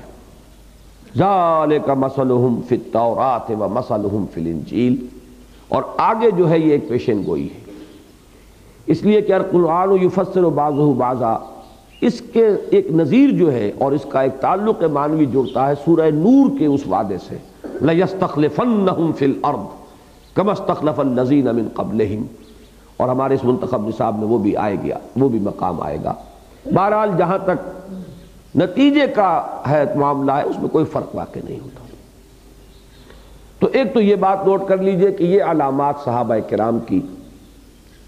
Speaker 1: ذالک مثلہم فی التوراۃ و مثلہم فی الانجیل، اور آگے جو ہے یہ ایک پیشین گوئی ہے. اس لیے کہ القرآن یفسر بعضہ بعضا، اس کے ایک نظیر جو ہے اور اس کا ایک تعلق معنوی جڑتا ہے سورہ نور کے اس وعدے سے لَيَسْتَخْلِفَنَّهُمْ فِي الْأَرْضِ كَمَا اسْتَخْلَفَ الَّذِينَ مِن قَبْلِهِمْ، اور ہمارے اس منتخب نصاب میں وہ بھی آئے گا، وہ بھی مقام آئے گا. بہرحال جہاں تک نتیجے کا ہے معاملہ ہے اس میں کوئی فرق واقع نہیں ہوتا. تو ایک تو یہ بات نوٹ کر لیجئے کہ یہ علامات صحابہ کرام کی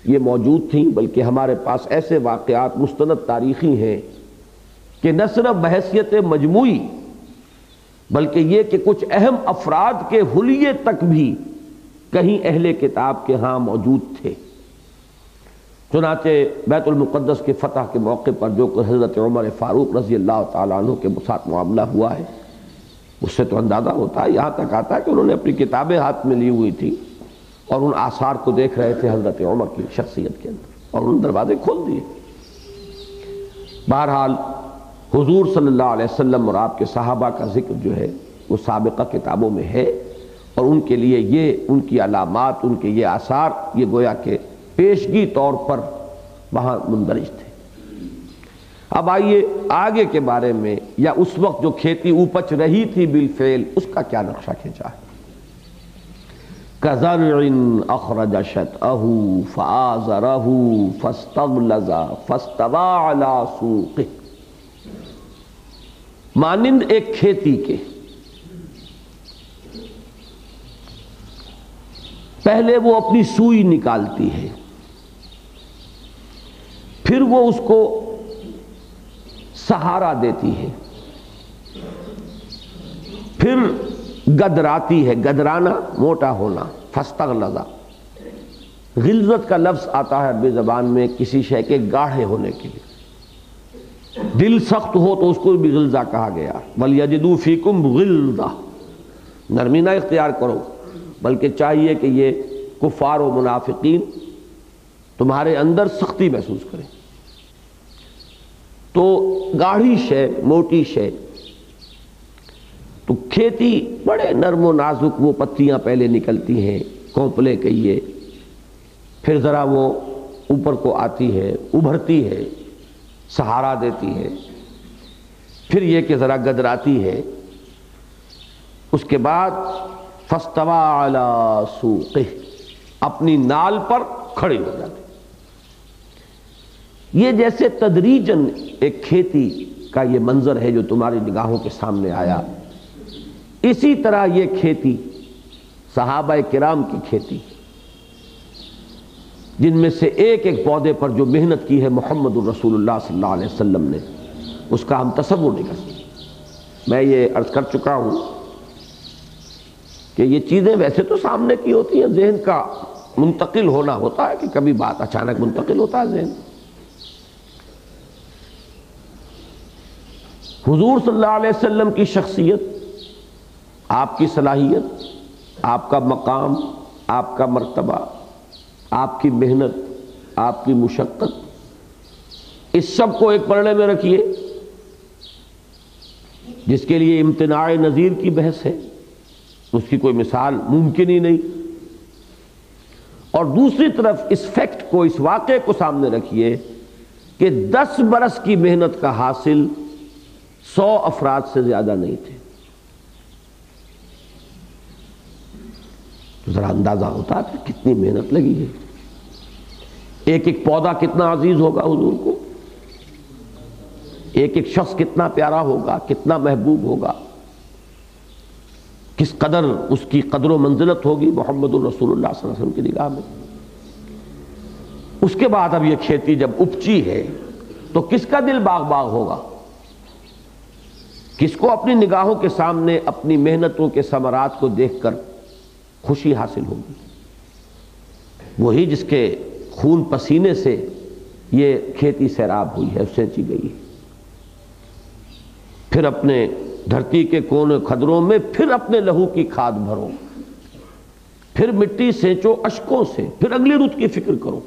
Speaker 1: یہ موجود تھیں، بلکہ ہمارے پاس ایسے واقعات مستند تاریخی ہیں کہ نہ صرف بحیثیت مجموعی بلکہ یہ کہ کچھ اہم افراد کے حلیے تک بھی کہیں اہل کتاب کے ہاں موجود تھے. چنانچہ بیت المقدس کے فتح کے موقع پر جو کہ حضرت عمر فاروق رضی اللہ تعالیٰ عنہ کے ساتھ معاملہ ہوا ہے، اس سے تو اندازہ ہوتا ہے، یہاں تک آتا ہے کہ انہوں نے اپنی کتابیں ہاتھ میں لی ہوئی تھی اور ان آثار کو دیکھ رہے تھے حضرت عمر کی شخصیت کے اندر، اور ان دروازے کھول دیے. بہرحال حضور صلی اللہ علیہ وسلم اور آپ کے صحابہ کا ذکر جو ہے وہ سابقہ کتابوں میں ہے، اور ان کے لیے یہ ان کی علامات، ان کے یہ آثار یہ گویا کہ پیشگی طور پر وہاں مندرج تھے. اب آئیے آگے کے بارے میں، یا اس وقت جو کھیتی اپج رہی تھی بالفعل، اس کا کیا نقشہ کھینچا ہے. كَزَرْعٍ أَخْرَجَ شَطْأَهُ فَآزَرَهُ فَاسْتَغْلَظَ فَاسْتَوَىٰ عَلَىٰ سُوقِهِ، مانند ایک کھیتی کے پہلے وہ اپنی سوئی نکالتی ہے، پھر وہ اس کو سہارا دیتی ہے، پھر گدراتی ہے. گدرانا موٹا ہونا، فاستغلظ، غلظت کا لفظ آتا ہے عربی زبان میں کسی شے کے گاڑھے ہونے کے لیے. دل سخت ہو تو اس کو بھی غلظہ کہا گیا. وَلْيَجِدُوا فِيكُمْ غِلظَةً، نرمی نہ اختیار کرو بلکہ چاہیے کہ یہ کفار و منافقین تمہارے اندر سختی محسوس کریں. تو گاڑھی شے، موٹی شے، تو کھیتی بڑے نرم و نازک، وہ پتیاں پہلے نکلتی ہیں، کونپلے کہیے، پھر ذرا وہ اوپر کو آتی ہے، ابھرتی ہے، سہارا دیتی ہے، پھر یہ کہ ذرا گدراتی ہے، اس کے بعد فاستویٰ علی سوقہ، اپنی نال پر کھڑی ہو جاتی. یہ جیسے تدریجاً ایک کھیتی کا یہ منظر ہے جو تمہاری نگاہوں کے سامنے آیا، اسی طرح یہ کھیتی صحابہ کرام کی کھیتی، جن میں سے ایک ایک پودے پر جو محنت کی ہے محمد الرسول اللہ صلی اللہ علیہ وسلم نے، اس کا ہم تصور نہیں کر سکتے۔ میں یہ عرض کر چکا ہوں کہ یہ چیزیں ویسے تو سامنے کی ہوتی ہیں، ذہن کا منتقل ہونا ہوتا ہے کہ کبھی بات اچانک منتقل ہوتا ہے ذہن۔ حضور صلی اللہ علیہ وسلم کی شخصیت، آپ کی صلاحیت، آپ کا مقام، آپ کا مرتبہ، آپ کی محنت، آپ کی مشقت، اس سب کو ایک پلڑے میں رکھیے، جس کے لیے امتناع نظیر کی بحث ہے، اس کی کوئی مثال ممکن ہی نہیں۔ اور دوسری طرف اس فیکٹ کو، اس واقعے کو سامنے رکھیے کہ 10 برس کی محنت کا حاصل 100 افراد سے زیادہ نہیں تھے۔ تو ذرا اندازہ ہوتا ہے کہ کتنی محنت لگی ہے، ایک ایک پودا کتنا عزیز ہوگا حضور کو، ایک ایک شخص کتنا پیارا ہوگا، کتنا محبوب ہوگا، کس قدر اس کی قدر و منزلت ہوگی محمد الرسول اللہ صلی اللہ علیہ وسلم کی نگاہ میں۔ اس کے بعد اب یہ کھیتی جب اپجی ہے تو کس کا دل باغ باغ ہوگا، کس کو اپنی نگاہوں کے سامنے اپنی محنتوں کے ثمرات کو دیکھ کر خوشی حاصل ہوگی؟ وہی جس کے خون پسینے سے یہ کھیتی سیراب ہوئی ہے، سینچی گئی ہے۔ پھر اپنے دھرتی کے کونے خدروں میں پھر اپنے لہو کی کھاد بھرو، پھر مٹی سینچو اشکوں سے، پھر اگلی رت کی فکر کرو۔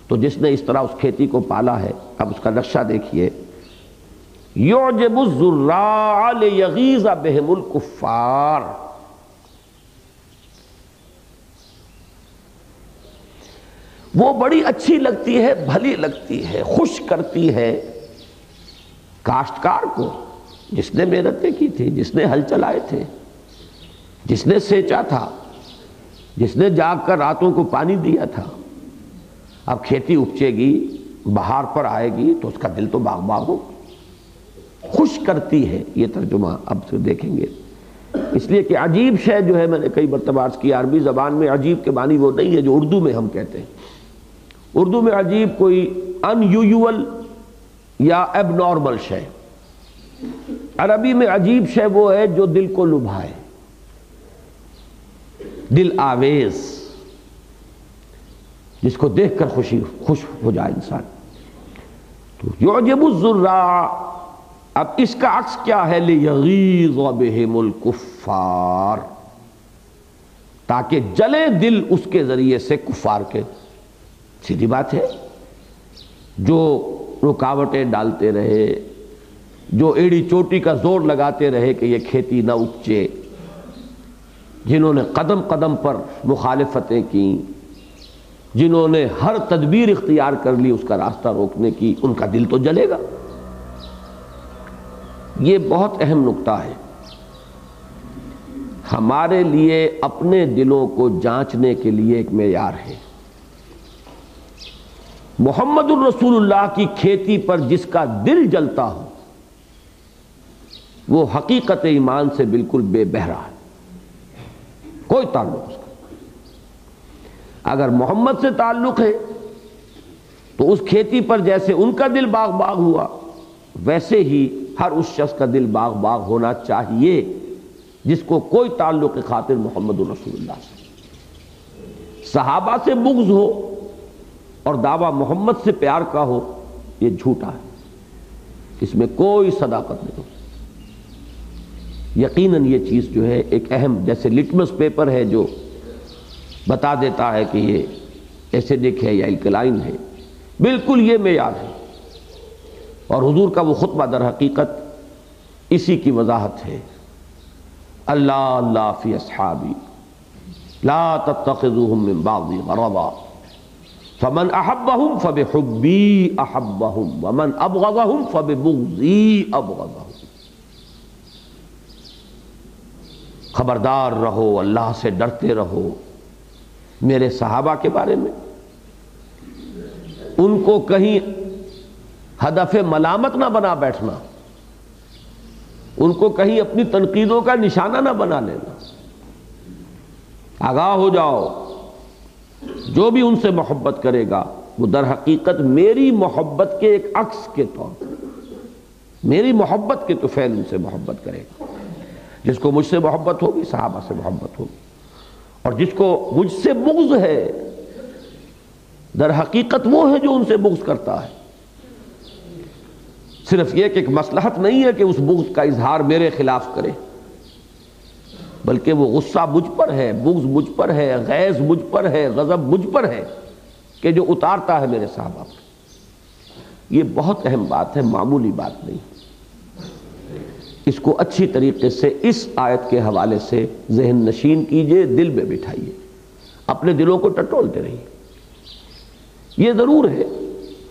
Speaker 1: تو جس نے اس طرح اس کھیتی کو پالا ہے، اب اس کا نقشہ دیکھیے، یعجب الزراع لیغیظ بہم الکفار، وہ بڑی اچھی لگتی ہے، بھلی لگتی ہے، خوش کرتی ہے کاشتکار کو، جس نے محنتیں کی تھی، جس نے ہل چلائے تھے، جس نے سینچا تھا، جس نے جاگ کر راتوں کو پانی دیا تھا۔ اب کھیتی اپجے گی، بہار پر آئے گی تو اس کا دل تو باغ باغ ہو، خوش کرتی ہے۔ یہ ترجمہ اب سے دیکھیں گے، اس لیے کہ عجیب شے جو ہے، میں نے کئی مرتبہ عرض کیا، عربی زبان میں عجیب کے معنی وہ نہیں ہے جو اردو میں ہم کہتے ہیں۔ اردو میں عجیب کوئی ان یوزول یا ایب نارمل شے، عربی میں عجیب شے وہ ہے جو دل کو لبھائے، دل آویز، جس کو دیکھ کر خوش ہو جائے انسان۔ تو یعجب الزراع، اب اس کا عکس کیا ہے؟ لیغیظ بہم الکفار، تاکہ جلے دل اس کے ذریعے سے کفار کے۔ سیدھی بات ہے، جو رکاوٹیں ڈالتے رہے، جو ایڑی چوٹی کا زور لگاتے رہے کہ یہ کھیتی نہ اپجے، جنہوں نے قدم قدم پر مخالفتیں کی، جنہوں نے ہر تدبیر اختیار کر لی اس کا راستہ روکنے کی، ان کا دل تو جلے گا۔ یہ بہت اہم نکتہ ہے ہمارے لیے، اپنے دلوں کو جانچنے کے لیے ایک معیار ہے۔ محمد الرسول اللہ کی کھیتی پر جس کا دل جلتا ہو، وہ حقیقت ایمان سے بالکل بے بہرا ہے، کوئی تعلق اس کا۔ اگر محمد سے تعلق ہے تو اس کھیتی پر جیسے ان کا دل باغ باغ ہوا، ویسے ہی ہر اس شخص کا دل باغ باغ ہونا چاہیے جس کو کوئی تعلق خاطر محمد الرسول اللہ سے۔ صحابہ سے بغض ہو اور دعویٰ محمد سے پیار کا ہو، یہ جھوٹا ہے، اس میں کوئی صداقت نہیں ہو۔ یقیناً یہ چیز جو ہے ایک اہم، جیسے لٹمس پیپر ہے جو بتا دیتا ہے کہ یہ ایسیڈک ہے یا الکلائن ہے، بالکل یہ معیار ہے۔ اور حضور کا وہ خطبہ در حقیقت اسی کی وضاحت ہے۔ اللہ اللہ فی اصحابی لا تتخذوهم من بعضی غرضا فمن احبهم فبحبی احبهم ومن ابغضهم فببغضی ابغضهم۔ خبردار رہو، اللہ سے ڈرتے رہو میرے صحابہ کے بارے میں، ان کو کہیں ہدف ملامت نہ بنا بیٹھنا، ان کو کہیں اپنی تنقیدوں کا نشانہ نہ بنا لینا۔ آگاہ ہو جاؤ، جو بھی ان سے محبت کرے گا وہ در حقیقت میری محبت کے ایک عکس کے طور پر، میری محبت کے طفیل ان سے محبت کرے گا۔ جس کو مجھ سے محبت ہوگی صحابہ سے محبت ہوگی، اور جس کو مجھ سے بغض ہے در حقیقت وہ ہے جو ان سے بغض کرتا ہے۔ صرف یہ کہ ایک مصلحت نہیں ہے کہ اس بغض کا اظہار میرے خلاف کرے، بلکہ وہ غصہ مجھ پر ہے، بغض مجھ پر ہے، غیظ مجھ پر ہے، غضب مجھ پر ہے کہ جو اتارتا ہے میرے صحابہ پر۔ یہ بہت اہم بات ہے، معمولی بات نہیں۔ اس کو اچھی طریقے سے اس آیت کے حوالے سے ذہن نشین کیجئے، دل میں بٹھائیے، اپنے دلوں کو ٹٹولتے رہیے۔ یہ ضرور ہے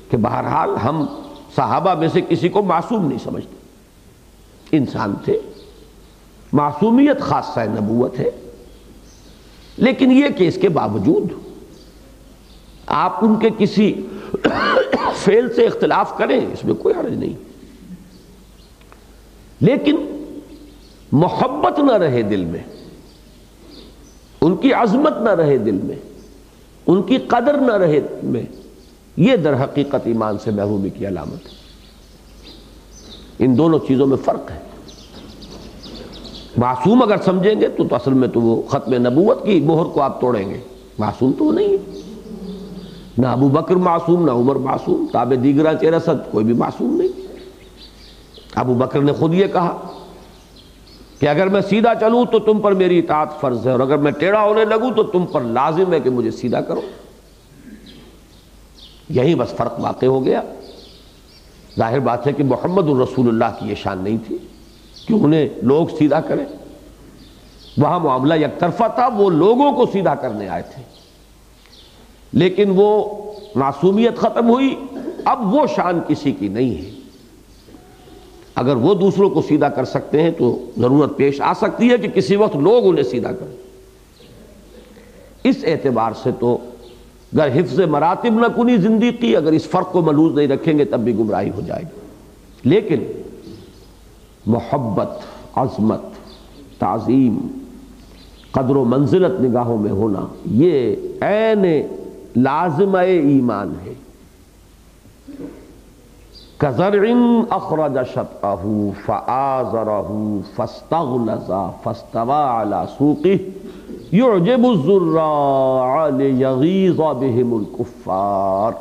Speaker 1: کہ بہرحال ہم صحابہ میں سے کسی کو معصوم نہیں سمجھتے، انسان تھے، معصومیت خاصہ نبوت ہے، لیکن یہ کہ اس کے باوجود آپ ان کے کسی فعل سے اختلاف کریں، اس میں کوئی حرج نہیں، لیکن محبت نہ رہے دل میں، ان کی عظمت نہ رہے دل میں، ان کی قدر نہ رہے دل میں، یہ در حقیقت ایمان سے محرومی کی علامت ہے۔ ان دونوں چیزوں میں فرق ہے۔ معصوم اگر سمجھیں گے تو اصل میں تو وہ ختم نبوت کی مہر کو آپ توڑیں گے۔ معصوم تو وہ نہیں ہے، نہ ابو بکر معصوم، نہ عمر معصوم، تابع دیگراں چہ رسد کوئی بھی معصوم نہیں۔ ابو بکر نے خود یہ کہا کہ اگر میں سیدھا چلوں تو تم پر میری اطاعت فرض ہے، اور اگر میں ٹیڑھا ہونے لگوں تو تم پر لازم ہے کہ مجھے سیدھا کرو۔ یہی بس فرق واقع ہو گیا۔ ظاہر بات ہے کہ محمد الرسول اللہ کی یہ شان نہیں تھی کہ انہیں لوگ سیدھا کریں، وہاں معاملہ یک طرفہ تھا، وہ لوگوں کو سیدھا کرنے آئے تھے، لیکن وہ معصومیت ختم ہوئی، اب وہ شان کسی کی نہیں ہے۔ اگر وہ دوسروں کو سیدھا کر سکتے ہیں تو ضرورت پیش آ سکتی ہے کہ کسی وقت لوگ انہیں سیدھا کریں۔ اس اعتبار سے تو گر حفظ مراتب نہ کنی زندگی، اگر اس فرق کو ملحوظ نہیں رکھیں گے تب بھی گمراہی ہو جائے گی، لیکن محبت، عظمت، تعظیم، قدر و منزلت نگاہوں میں ہونا، یہ عین لازمہ ایمان ہے۔ كَزَرْعٍ أَخْرَجَ شَطْأَهُ فَآزَرَهُ فَاسْتَغْلَظَ فَاسْتَوَىٰ عَلَىٰ سُوقِهِ يُعْجِبُ الزُّرَّاعَ لِيَغِيظَ بِهِمُ الْكُفَّارَ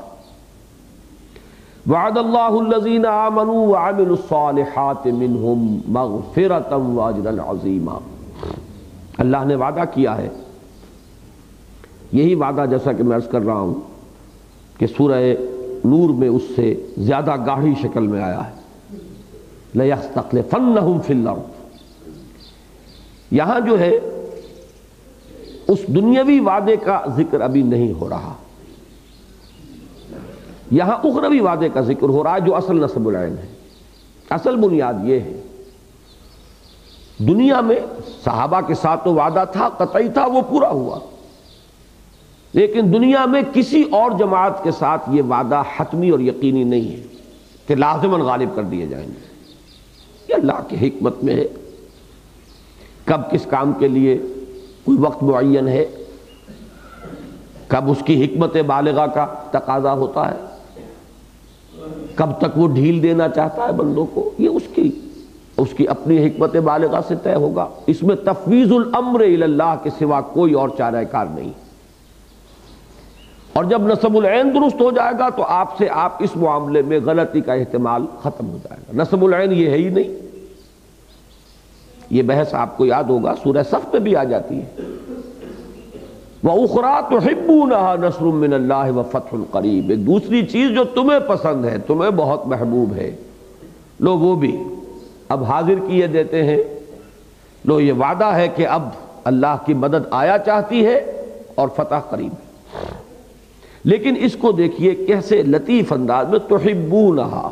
Speaker 1: وَعَدَ اللَّهُ الَّذِينَ آمَنُوا وَعَمِلُوا الصَّالِحَاتِ مِنْهُمْ مَغْفِرَةً وَأَجْرًا عَظِيمًا۔ اللہ نے وعدہ کیا ہے، یہی وعدہ جیسا کہ میں عرض کر رہا ہوں کہ سورہ نور میں اس سے زیادہ گاڑھی شکل میں آیا ہے، لَيَسْتَخْلِفَنَّهُمْ فِي الْأَرْضِ۔ یہاں جو ہے اس دنیاوی وعدے کا ذکر ابھی نہیں ہو رہا، یہاں اخروی وعدے کا ذکر ہو رہا ہے جو اصل نصب العین ہے۔ اصل بنیاد یہ ہے، دنیا میں صحابہ کے ساتھ تو وعدہ تھا، قطعی تھا، وہ پورا ہوا، لیکن دنیا میں کسی اور جماعت کے ساتھ یہ وعدہ حتمی اور یقینی نہیں ہے کہ لازماً غالب کر دیے جائیں گے۔ یہ اللہ کی حکمت میں ہے، کب کس کام کے لیے کوئی وقت معین ہے، کب اس کی حکمت بالغہ کا تقاضا ہوتا ہے، کب تک وہ ڈھیل دینا چاہتا ہے بندوں کو، یہ اس کی اپنی حکمت بالغہ سے طے ہوگا۔ اس میں تفویض الامر الی اللہ کے سوا کوئی اور چارہ کار نہیں۔ اور جب نصب العین درست ہو جائے گا تو آپ اس معاملے میں غلطی کا احتمال ختم ہو جائے گا۔ نصب العین یہ ہے ہی نہیں، یہ بحث آپ کو یاد ہوگا سورہ صف میں بھی آ جاتی ہے، وَأُخْرَىٰ تُحِبُّونَهَا نَصْرٌ مِّنَ اللَّهِ وَفَتْحٌ قَرِيبٌ۔ ایک دوسری چیز جو تمہیں پسند ہے، تمہیں بہت محبوب ہے، لو وہ بھی اب حاضر کیے دیتے ہیں۔ لو یہ وعدہ ہے کہ اب اللہ کی مدد آیا چاہتی ہے اور فتح قریب ہے، لیکن اس کو دیکھیے کیسے لطیف انداز میں تحبونہا،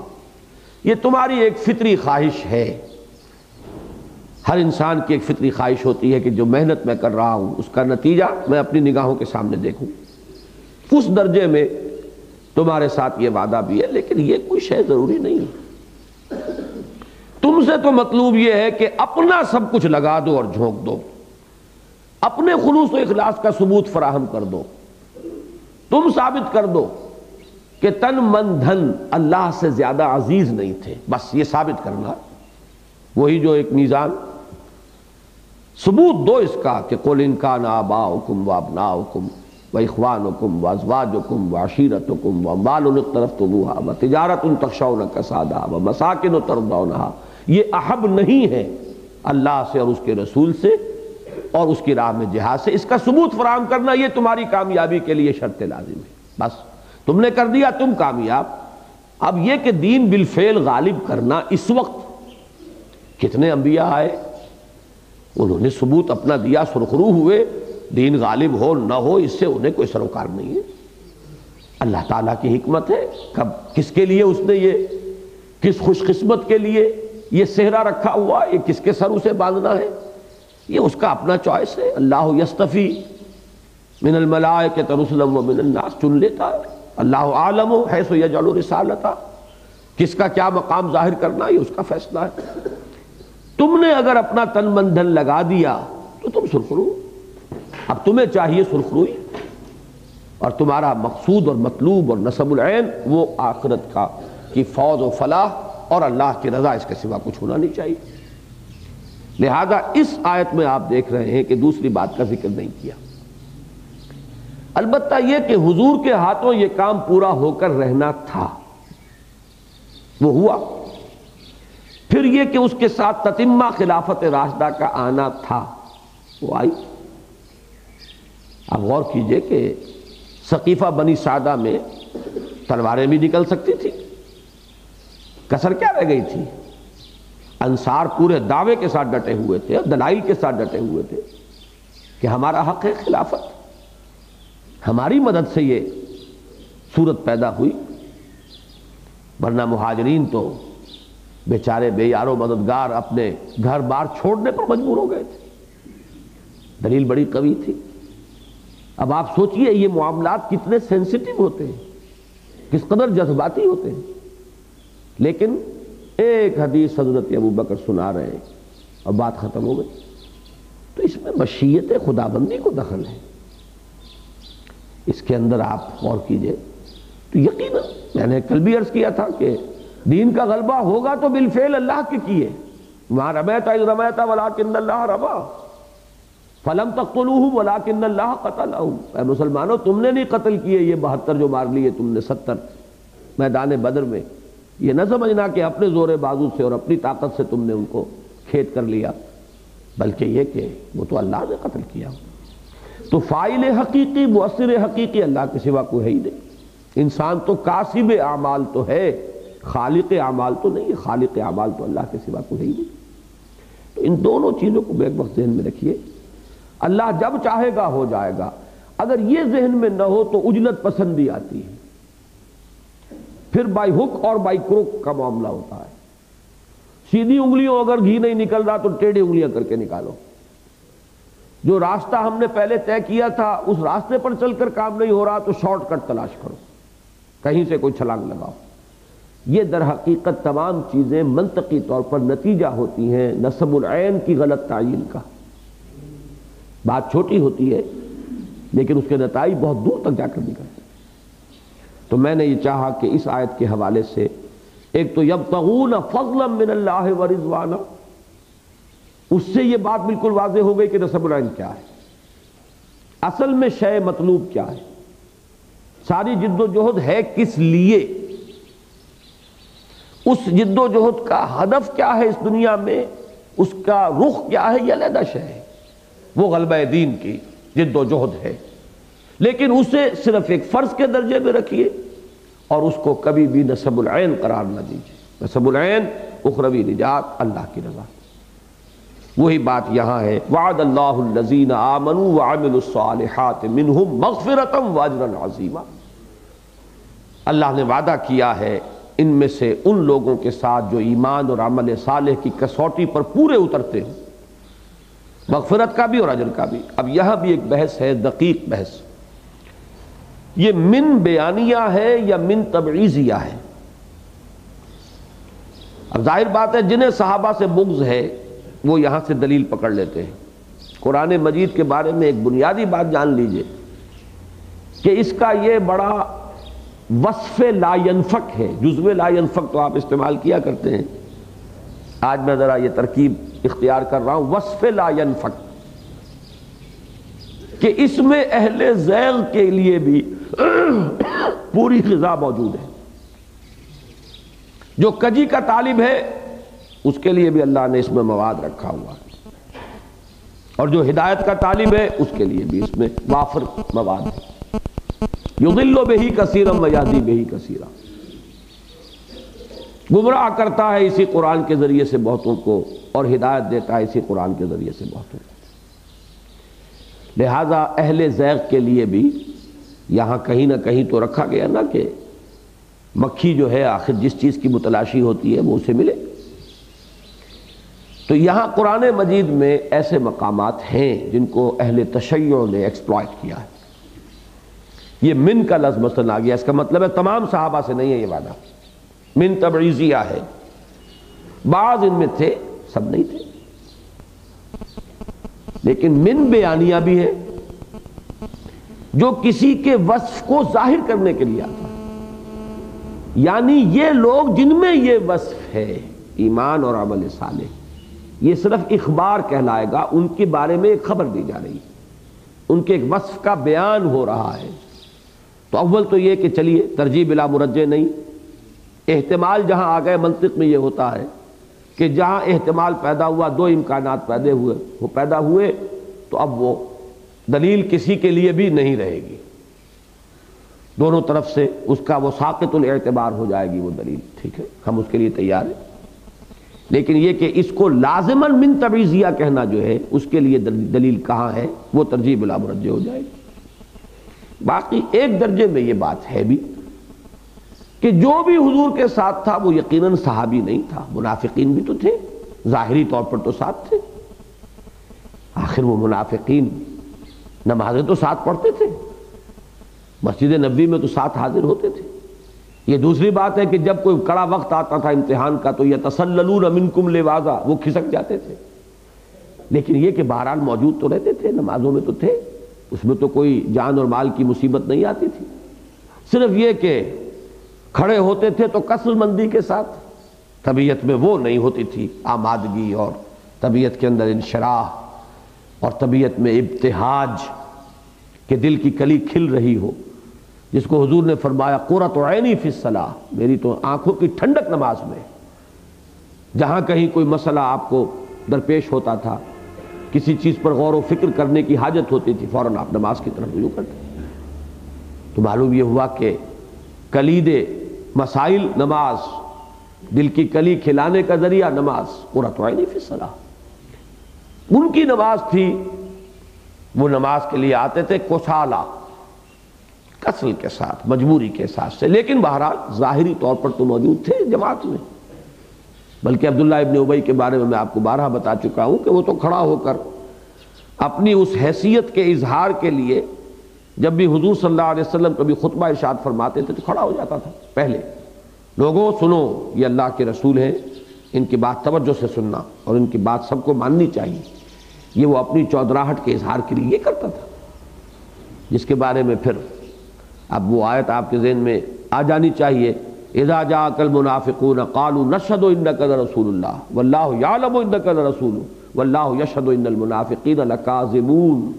Speaker 1: یہ تمہاری ایک فطری خواہش ہے۔ ہر انسان کی ایک فطری خواہش ہوتی ہے کہ جو محنت میں کر رہا ہوں اس کا نتیجہ میں اپنی نگاہوں کے سامنے دیکھوں۔ اس درجے میں تمہارے ساتھ یہ وعدہ بھی ہے، لیکن یہ کوئی شے ضروری نہیں ہے۔ تم سے تو مطلوب یہ ہے کہ اپنا سب کچھ لگا دو اور جھونک دو، اپنے خلوص و اخلاص کا ثبوت فراہم کر دو، تم ثابت کر دو کہ تن من دھن اللہ سے زیادہ عزیز نہیں تھے، بس یہ ثابت کرنا، وہی جو ایک میزان، ثبوت دو اس کا کہ قل ان کان آباؤکم وابناؤکم واخوانکم وازواجکم وعشیرتکم واموال اقترفتموها وتجارۃ تخشون کسادها ومساکن ترضونها، یہ احب نہیں ہے اللہ سے اور اس کے رسول سے اور اس کی راہ میں جہاد سے، اس کا ثبوت فراہم کرنا یہ تمہاری کامیابی کے لیے شرط لازم ہے۔ بس تم نے کر دیا، تم کامیاب۔ اب یہ کہ دین بالفعل غالب کرنا، اس وقت کتنے انبیاء آئے، انہوں نے ثبوت اپنا دیا، سرخرو ہوئے، دین غالب ہو نہ ہو اس سے انہیں کوئی سروکار نہیں ہے۔ اللہ تعالیٰ کی حکمت ہے، کب کس کے لیے اس نے یہ، کس خوش قسمت کے لیے یہ صحرا رکھا ہوا، یہ کس کے سر اسے باندھنا ہے، یہ اس کا اپنا چوائس ہے۔ اللہ یستفی من الملائکۃ رسلا ومن الناس، چن لیتا ہے۔ اللہ عالم حیث یجعل رسالتہ، کس کا کیا مقام ظاہر کرنا یہ اس کا فیصلہ ہے۔ تم نے اگر اپنا تن من دھن لگا دیا تو تم سرخرو، اب تمہیں چاہیے سرخروئی، اور تمہارا مقصود اور مطلوب اور نصب العین وہ آخرت کا کی فوز و فلاح اور اللہ کی رضا، اس کے سوا کچھ ہونا نہیں چاہیے۔ لہذا اس آیت میں آپ دیکھ رہے ہیں کہ دوسری بات کا ذکر نہیں کیا، البتہ یہ کہ حضور کے ہاتھوں یہ کام پورا ہو کر رہنا تھا، وہ ہوا۔ پھر یہ کہ اس کے ساتھ تتمہ خلافت راشدہ کا آنا تھا، وہ آئی۔ اب غور کیجئے کہ ثقیفہ بنی سعدہ میں تلواریں بھی نکل سکتی تھی، کسر کیا رہ گئی تھی؟ انصار پورے دعوے کے ساتھ ڈٹے ہوئے تھے، دلائل کے ساتھ ڈٹے ہوئے تھے کہ ہمارا حق ہے خلافت، ہماری مدد سے یہ صورت پیدا ہوئی، ورنہ مہاجرین تو بیچارے بے یار و مددگار اپنے گھر بار چھوڑنے پر مجبور ہو گئے تھے، دلیل بڑی قوی تھی۔ اب آپ سوچئے یہ معاملات کتنے سینسٹیو ہوتے ہیں، کس قدر جذباتی ہوتے ہیں، لیکن ایک حدیث حضرت ابوبکر سنا رہے ہیں اور بات ختم ہو گئی۔ تو اس میں مشیت خدابندی کو دخل ہے، اس کے اندر آپ غور کیجئے تو یقیناً میں نے کل بھی عرض کیا تھا کہ دین کا غلبہ ہوگا تو بالفعل اللہ کے کیے، وہاں رمیت اذ رمیت ولکن اللہ رما فلم تقتلوہ ولکن اللہ قتلہم، اے مسلمانوں تم نے نہیں قتل کیے یہ 72 جو مار لیے تم نے 70 میدان بدر میں، یہ نہ سمجھنا کہ اپنے زور بازو سے اور اپنی طاقت سے تم نے ان کو کھیت کر لیا، بلکہ یہ کہ وہ تو اللہ نے قتل کیا۔ تو فاعل حقیقی مؤثر حقیقی اللہ کے سوا کوئی ہے ہی نہیں، انسان تو کاسب اعمال تو ہے، خالق اعمال تو نہیں ہے، خالق اعمال تو اللہ کے سوا کوئی ہے ہی نہیں۔ تو ان دونوں چیزوں کو ایک وقت ذہن میں رکھیے، اللہ جب چاہے گا ہو جائے گا، اگر یہ ذہن میں نہ ہو تو عجلت پسندی آتی ہے، پھر بائی ہک اور بائی کروک کا معاملہ ہوتا ہے، سیدھی انگلیوں اگر گھی نہیں نکل رہا تو ٹیڑھی انگلیاں کر کے نکالو، جو راستہ ہم نے پہلے طے کیا تھا اس راستے پر چل کر کام نہیں ہو رہا تو شارٹ کٹ تلاش کرو، کہیں سے کوئی چھلانگ لگاؤ۔ یہ در حقیقت تمام چیزیں منطقی طور پر نتیجہ ہوتی ہیں نصب العین کی غلط تعین کا۔ بات چھوٹی ہوتی ہے لیکن اس کے نتائج بہت دور تک جا کر نکلتے ہیں۔ تو میں نے یہ چاہا کہ اس آیت کے حوالے سے ایک تو یبتغون فضلا من اللہ ورضوانا، اس سے یہ بات بالکل واضح ہو گئی کہ نصب العین کیا ہے، اصل میں شے مطلوب کیا ہے، ساری جد و جہد ہے کس لیے، اس جد و جہد کا ہدف کیا ہے اس دنیا میں، اس کا رخ کیا ہے، یہ علیحدہ شے ہے، وہ غلبہ دین کی جد و جہد ہے، لیکن اسے صرف ایک فرض کے درجے میں رکھیے اور اس کو کبھی بھی نصب العین قرار نہ دیجیے۔ نصب العین اخروی نجات، اللہ کی رضا، وہی بات یہاں ہے۔ وعد اللہ الذین آمنوا وعملوا الصالحات منہم مغفرۃ واجرا عظیما، اللہ نے وعدہ کیا ہے ان میں سے ان لوگوں کے ساتھ جو ایمان اور عمل صالح کی کسوٹی پر پورے اترتے ہیں، مغفرت کا بھی اور اجر کا بھی۔ اب یہاں بھی ایک بحث ہے، دقیق بحث، یہ من بیانیہ ہے یا من تبعیضیہ ہے؟ اب ظاہر بات ہے جنہیں صحابہ سے بغض ہے وہ یہاں سے دلیل پکڑ لیتے ہیں۔ قرآن مجید کے بارے میں ایک بنیادی بات جان لیجئے کہ اس کا یہ بڑا وصف لا ینفک ہے۔ جزو لا ینفک تو آپ استعمال کیا کرتے ہیں، آج میں ذرا یہ ترکیب اختیار کر رہا ہوں، وصف لا ینفک، کہ اس میں اہل زیغ کے لیے بھی پوری غذا موجود ہے۔ جو کجی کا طالب ہے اس کے لیے بھی اللہ نے اس میں مواد رکھا ہوا ہے، اور جو ہدایت کا طالب ہے اس کے لیے بھی اس میں وافر مواد ہے۔ یضل بہ کثیرا ویہدی بہ کثیرا، گمراہ کرتا ہے اسی قرآن کے ذریعے سے بہتوں کو، اور ہدایت دیتا ہے اسی قرآن کے ذریعے سے بہتوں کو۔ لہذا اہل زیغ کے لیے بھی یہاں کہیں نہ کہیں تو رکھا گیا نا کہ مکھی جو ہے آخر جس چیز کی متلاشی ہوتی ہے وہ اسے ملے۔ تو یہاں قرآن مجید میں ایسے مقامات ہیں جن کو اہل تشیع نے ایکسپلائٹ کیا ہے۔ یہ من کا لفظ مثلا آ گیا، اس کا مطلب ہے تمام صحابہ سے نہیں ہے یہ وعدہ، من تبعیضیہ ہے، بعض ان میں تھے، سب نہیں تھے۔ لیکن من بیانیہ بھی ہے جو کسی کے وصف کو ظاہر کرنے کے لیے آتا ہے، یعنی یہ لوگ جن میں یہ وصف ہے ایمان اور عمل صالح، یہ صرف اخبار کہلائے گا، ان کے بارے میں ایک خبر دی جا رہی ہے، ان کے ایک وصف کا بیان ہو رہا ہے۔ تو اول تو یہ کہ چلیے ترجیح بلا مرجح نہیں، احتمال جہاں آ گئے منطق میں یہ ہوتا ہے کہ جہاں احتمال پیدا ہوا، دو امکانات پیدا ہوئے تو اب وہ دلیل کسی کے لیے بھی نہیں رہے گی، دونوں طرف سے اس کا وہ ساقط الاعتبار ہو جائے گی وہ دلیل، ٹھیک ہے، ہم اس کے لیے تیار ہیں۔ لیکن یہ کہ اس کو لازماً من تبعیضیہ کہنا جو ہے اس کے لیے دلیل کہاں ہے، وہ ترجیح بلا مرجح ہو جائے گی۔ باقی ایک درجے میں یہ بات ہے بھی کہ جو بھی حضور کے ساتھ تھا وہ یقیناً صحابی نہیں تھا، منافقین بھی تو تھے، ظاہری طور پر تو ساتھ تھے، آخر وہ منافقین نمازیں تو ساتھ پڑھتے تھے، مسجد نبوی میں تو ساتھ حاضر ہوتے تھے۔ یہ دوسری بات ہے کہ جب کوئی کڑا وقت آتا تھا امتحان کا تو یتسللون منکم لواذا، وہ کھسک جاتے تھے، لیکن یہ کہ بہرحال موجود تو رہتے تھے، نمازوں میں تو تھے، اس میں تو کوئی جان اور مال کی مصیبت نہیں آتی تھی، صرف یہ کہ کھڑے ہوتے تھے تو کسل مندی کے ساتھ، طبیعت میں وہ نہیں ہوتی تھی آمادگی، اور طبیعت کے اندر انشراح، اور طبیعت میں ابتہاج کہ دل کی کلی کھل رہی ہو، جس کو حضور نے فرمایا قرۃ عینی فی الصلاۃ، میری تو آنکھوں کی ٹھنڈک نماز میں۔ جہاں کہیں کوئی مسئلہ آپ کو درپیش ہوتا تھا، کسی چیز پر غور و فکر کرنے کی حاجت ہوتی تھی، فوراً آپ نماز کی طرف رجوع کرتے۔ تو معلوم یہ ہوا کہ کلید مسائل نماز، دل کی کلی کھلانے کا ذریعہ نماز، قرۃ عینی فی الصلاۃ، ان کی نماز تھی، وہ نماز کے لیے آتے تھے کسالہ، کسل کے ساتھ، مجبوری کے ساتھ سے، لیکن بہرحال ظاہری طور پر تو موجود تھے جماعت میں۔ بلکہ عبداللہ ابن ابی کے بارے میں آپ کو بارہا بتا چکا ہوں کہ وہ تو کھڑا ہو کر اپنی اس حیثیت کے اظہار کے لیے جب بھی حضور صلی اللہ علیہ وسلم کبھی خطبہ ارشاد فرماتے تھے تو کھڑا ہو جاتا تھا، پہلے لوگوں سنو، یہ اللہ کے رسول ہیں، ان کی بات توجہ سے سننا اور ان کی بات سب کو ماننی چاہیے، یہ وہ اپنی چودراہٹ کے اظہار کے لیے یہ کرتا تھا، جس کے بارے میں پھر اب وہ آیت آپ کے ذہن میں آ جانی چاہیے، اذا جاءک المنافقون قالوا نشهد انک لرسول اللہ واللہ یعلم انک لرسول واللہ یشهد ان المنافقین لکاذبون،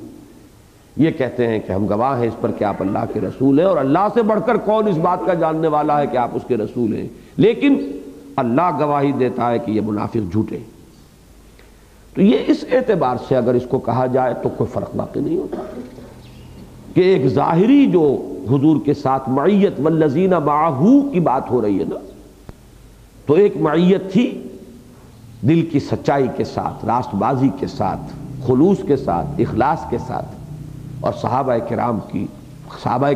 Speaker 1: یہ کہتے ہیں کہ ہم گواہ ہیں اس پر کہ آپ اللہ کے رسول ہیں، اور اللہ سے بڑھ کر کون اس بات کا جاننے والا ہے کہ آپ اس کے رسول ہیں، لیکن اللہ گواہی دیتا ہے کہ یہ منافق جھوٹے۔ تو یہ اس اعتبار سے اگر اس کو کہا جائے تو کوئی فرق باقی نہیں ہوتا کہ ایک ظاہری جو حضور کے ساتھ معیت والذین معہ کی بات ہو رہی ہے نا، تو ایک معیت تھی دل کی سچائی کے ساتھ، راست بازی کے ساتھ، خلوص کے ساتھ، اخلاص کے ساتھ، اور صحابہ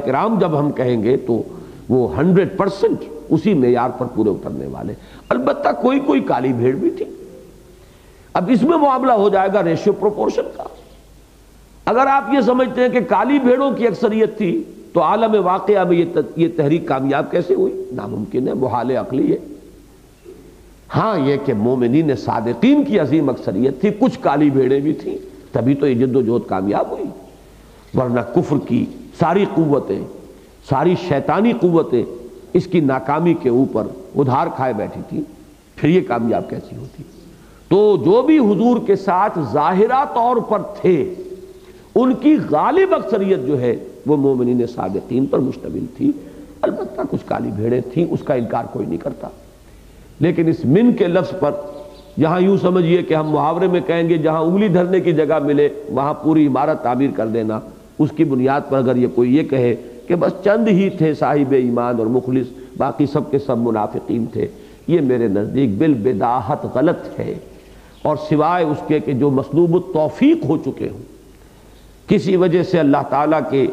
Speaker 1: کرام جب ہم کہیں گے تو وہ 100% اسی معیار پر پورے اترنے والے۔ البتہ کوئی کالی بھیڑ بھی تھی۔ اب اس میں معاملہ ہو جائے گا ریشیو پروپورشن کا۔ اگر آپ یہ سمجھتے ہیں کہ کالی بھیڑوں کی اکثریت تھی تو عالم واقعہ میں یہ تحریک کامیاب کیسے ہوئی؟ ناممکن ہے، محال عقلی ہے۔ ہاں یہ کہ مومنین صادقین کی عظیم اکثریت تھی، کچھ کالی بھیڑیں بھی تھیں، تبھی تو یہ جد و جہد کامیاب ہوئی، ورنہ کفر کی ساری قوتیں، ساری شیطانی قوتیں اس کی ناکامی کے اوپر ادھار کھائے بیٹھی تھی، پھر یہ کامیاب کیسی ہوتی؟ تو جو بھی حضور کے ساتھ ظاہرہ طور پر تھے ان کی غالب اکثریت جو ہے وہ مومنین صادقین پر مشتمل تھی، البتہ کچھ کالی بھیڑیں تھیں، اس کا انکار کوئی نہیں کرتا۔ لیکن اس من کے لفظ پر یہاں یوں سمجھیے کہ ہم محاورے میں کہیں گے جہاں انگلی دھرنے کی جگہ ملے وہاں پوری عمارت تعمیر کر دینا، اس کی بنیاد پر اگر یہ کوئی یہ کہے کہ بس چند ہی تھے صاحب ایمان اور مخلص، باقی سب کے سب منافقین تھے، یہ میرے نزدیک بالبداہت غلط ہے، اور سوائے اس کے کہ جو مسلوب التوفیق ہو چکے ہوں، کسی وجہ سے اللہ تعالیٰ کے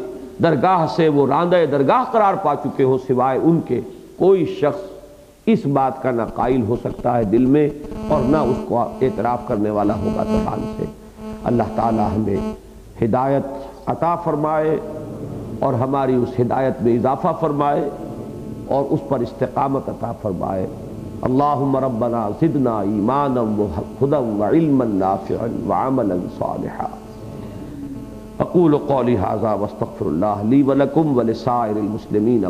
Speaker 1: درگاہ سے وہ راندہ درگاہ قرار پا چکے ہوں، سوائے ان کے کوئی شخص اس بات کا نہ قائل ہو سکتا ہے دل میں اور نہ اس کو اعتراف کرنے والا ہوگا زبان سے۔ اللہ تعالیٰ ہمیں ہدایت عطا فرمائے اور ہماری اس ہدایت میں اضافہ فرمائے اور اس پر استقامت عطا فرمائے۔ اللہم ربنا زدنا ایمانا وہدی وعلما نافعا وعملا صالحا۔ اقول قولی ھذا واستغفر اللہ لی ولکم ولسائر المسلمین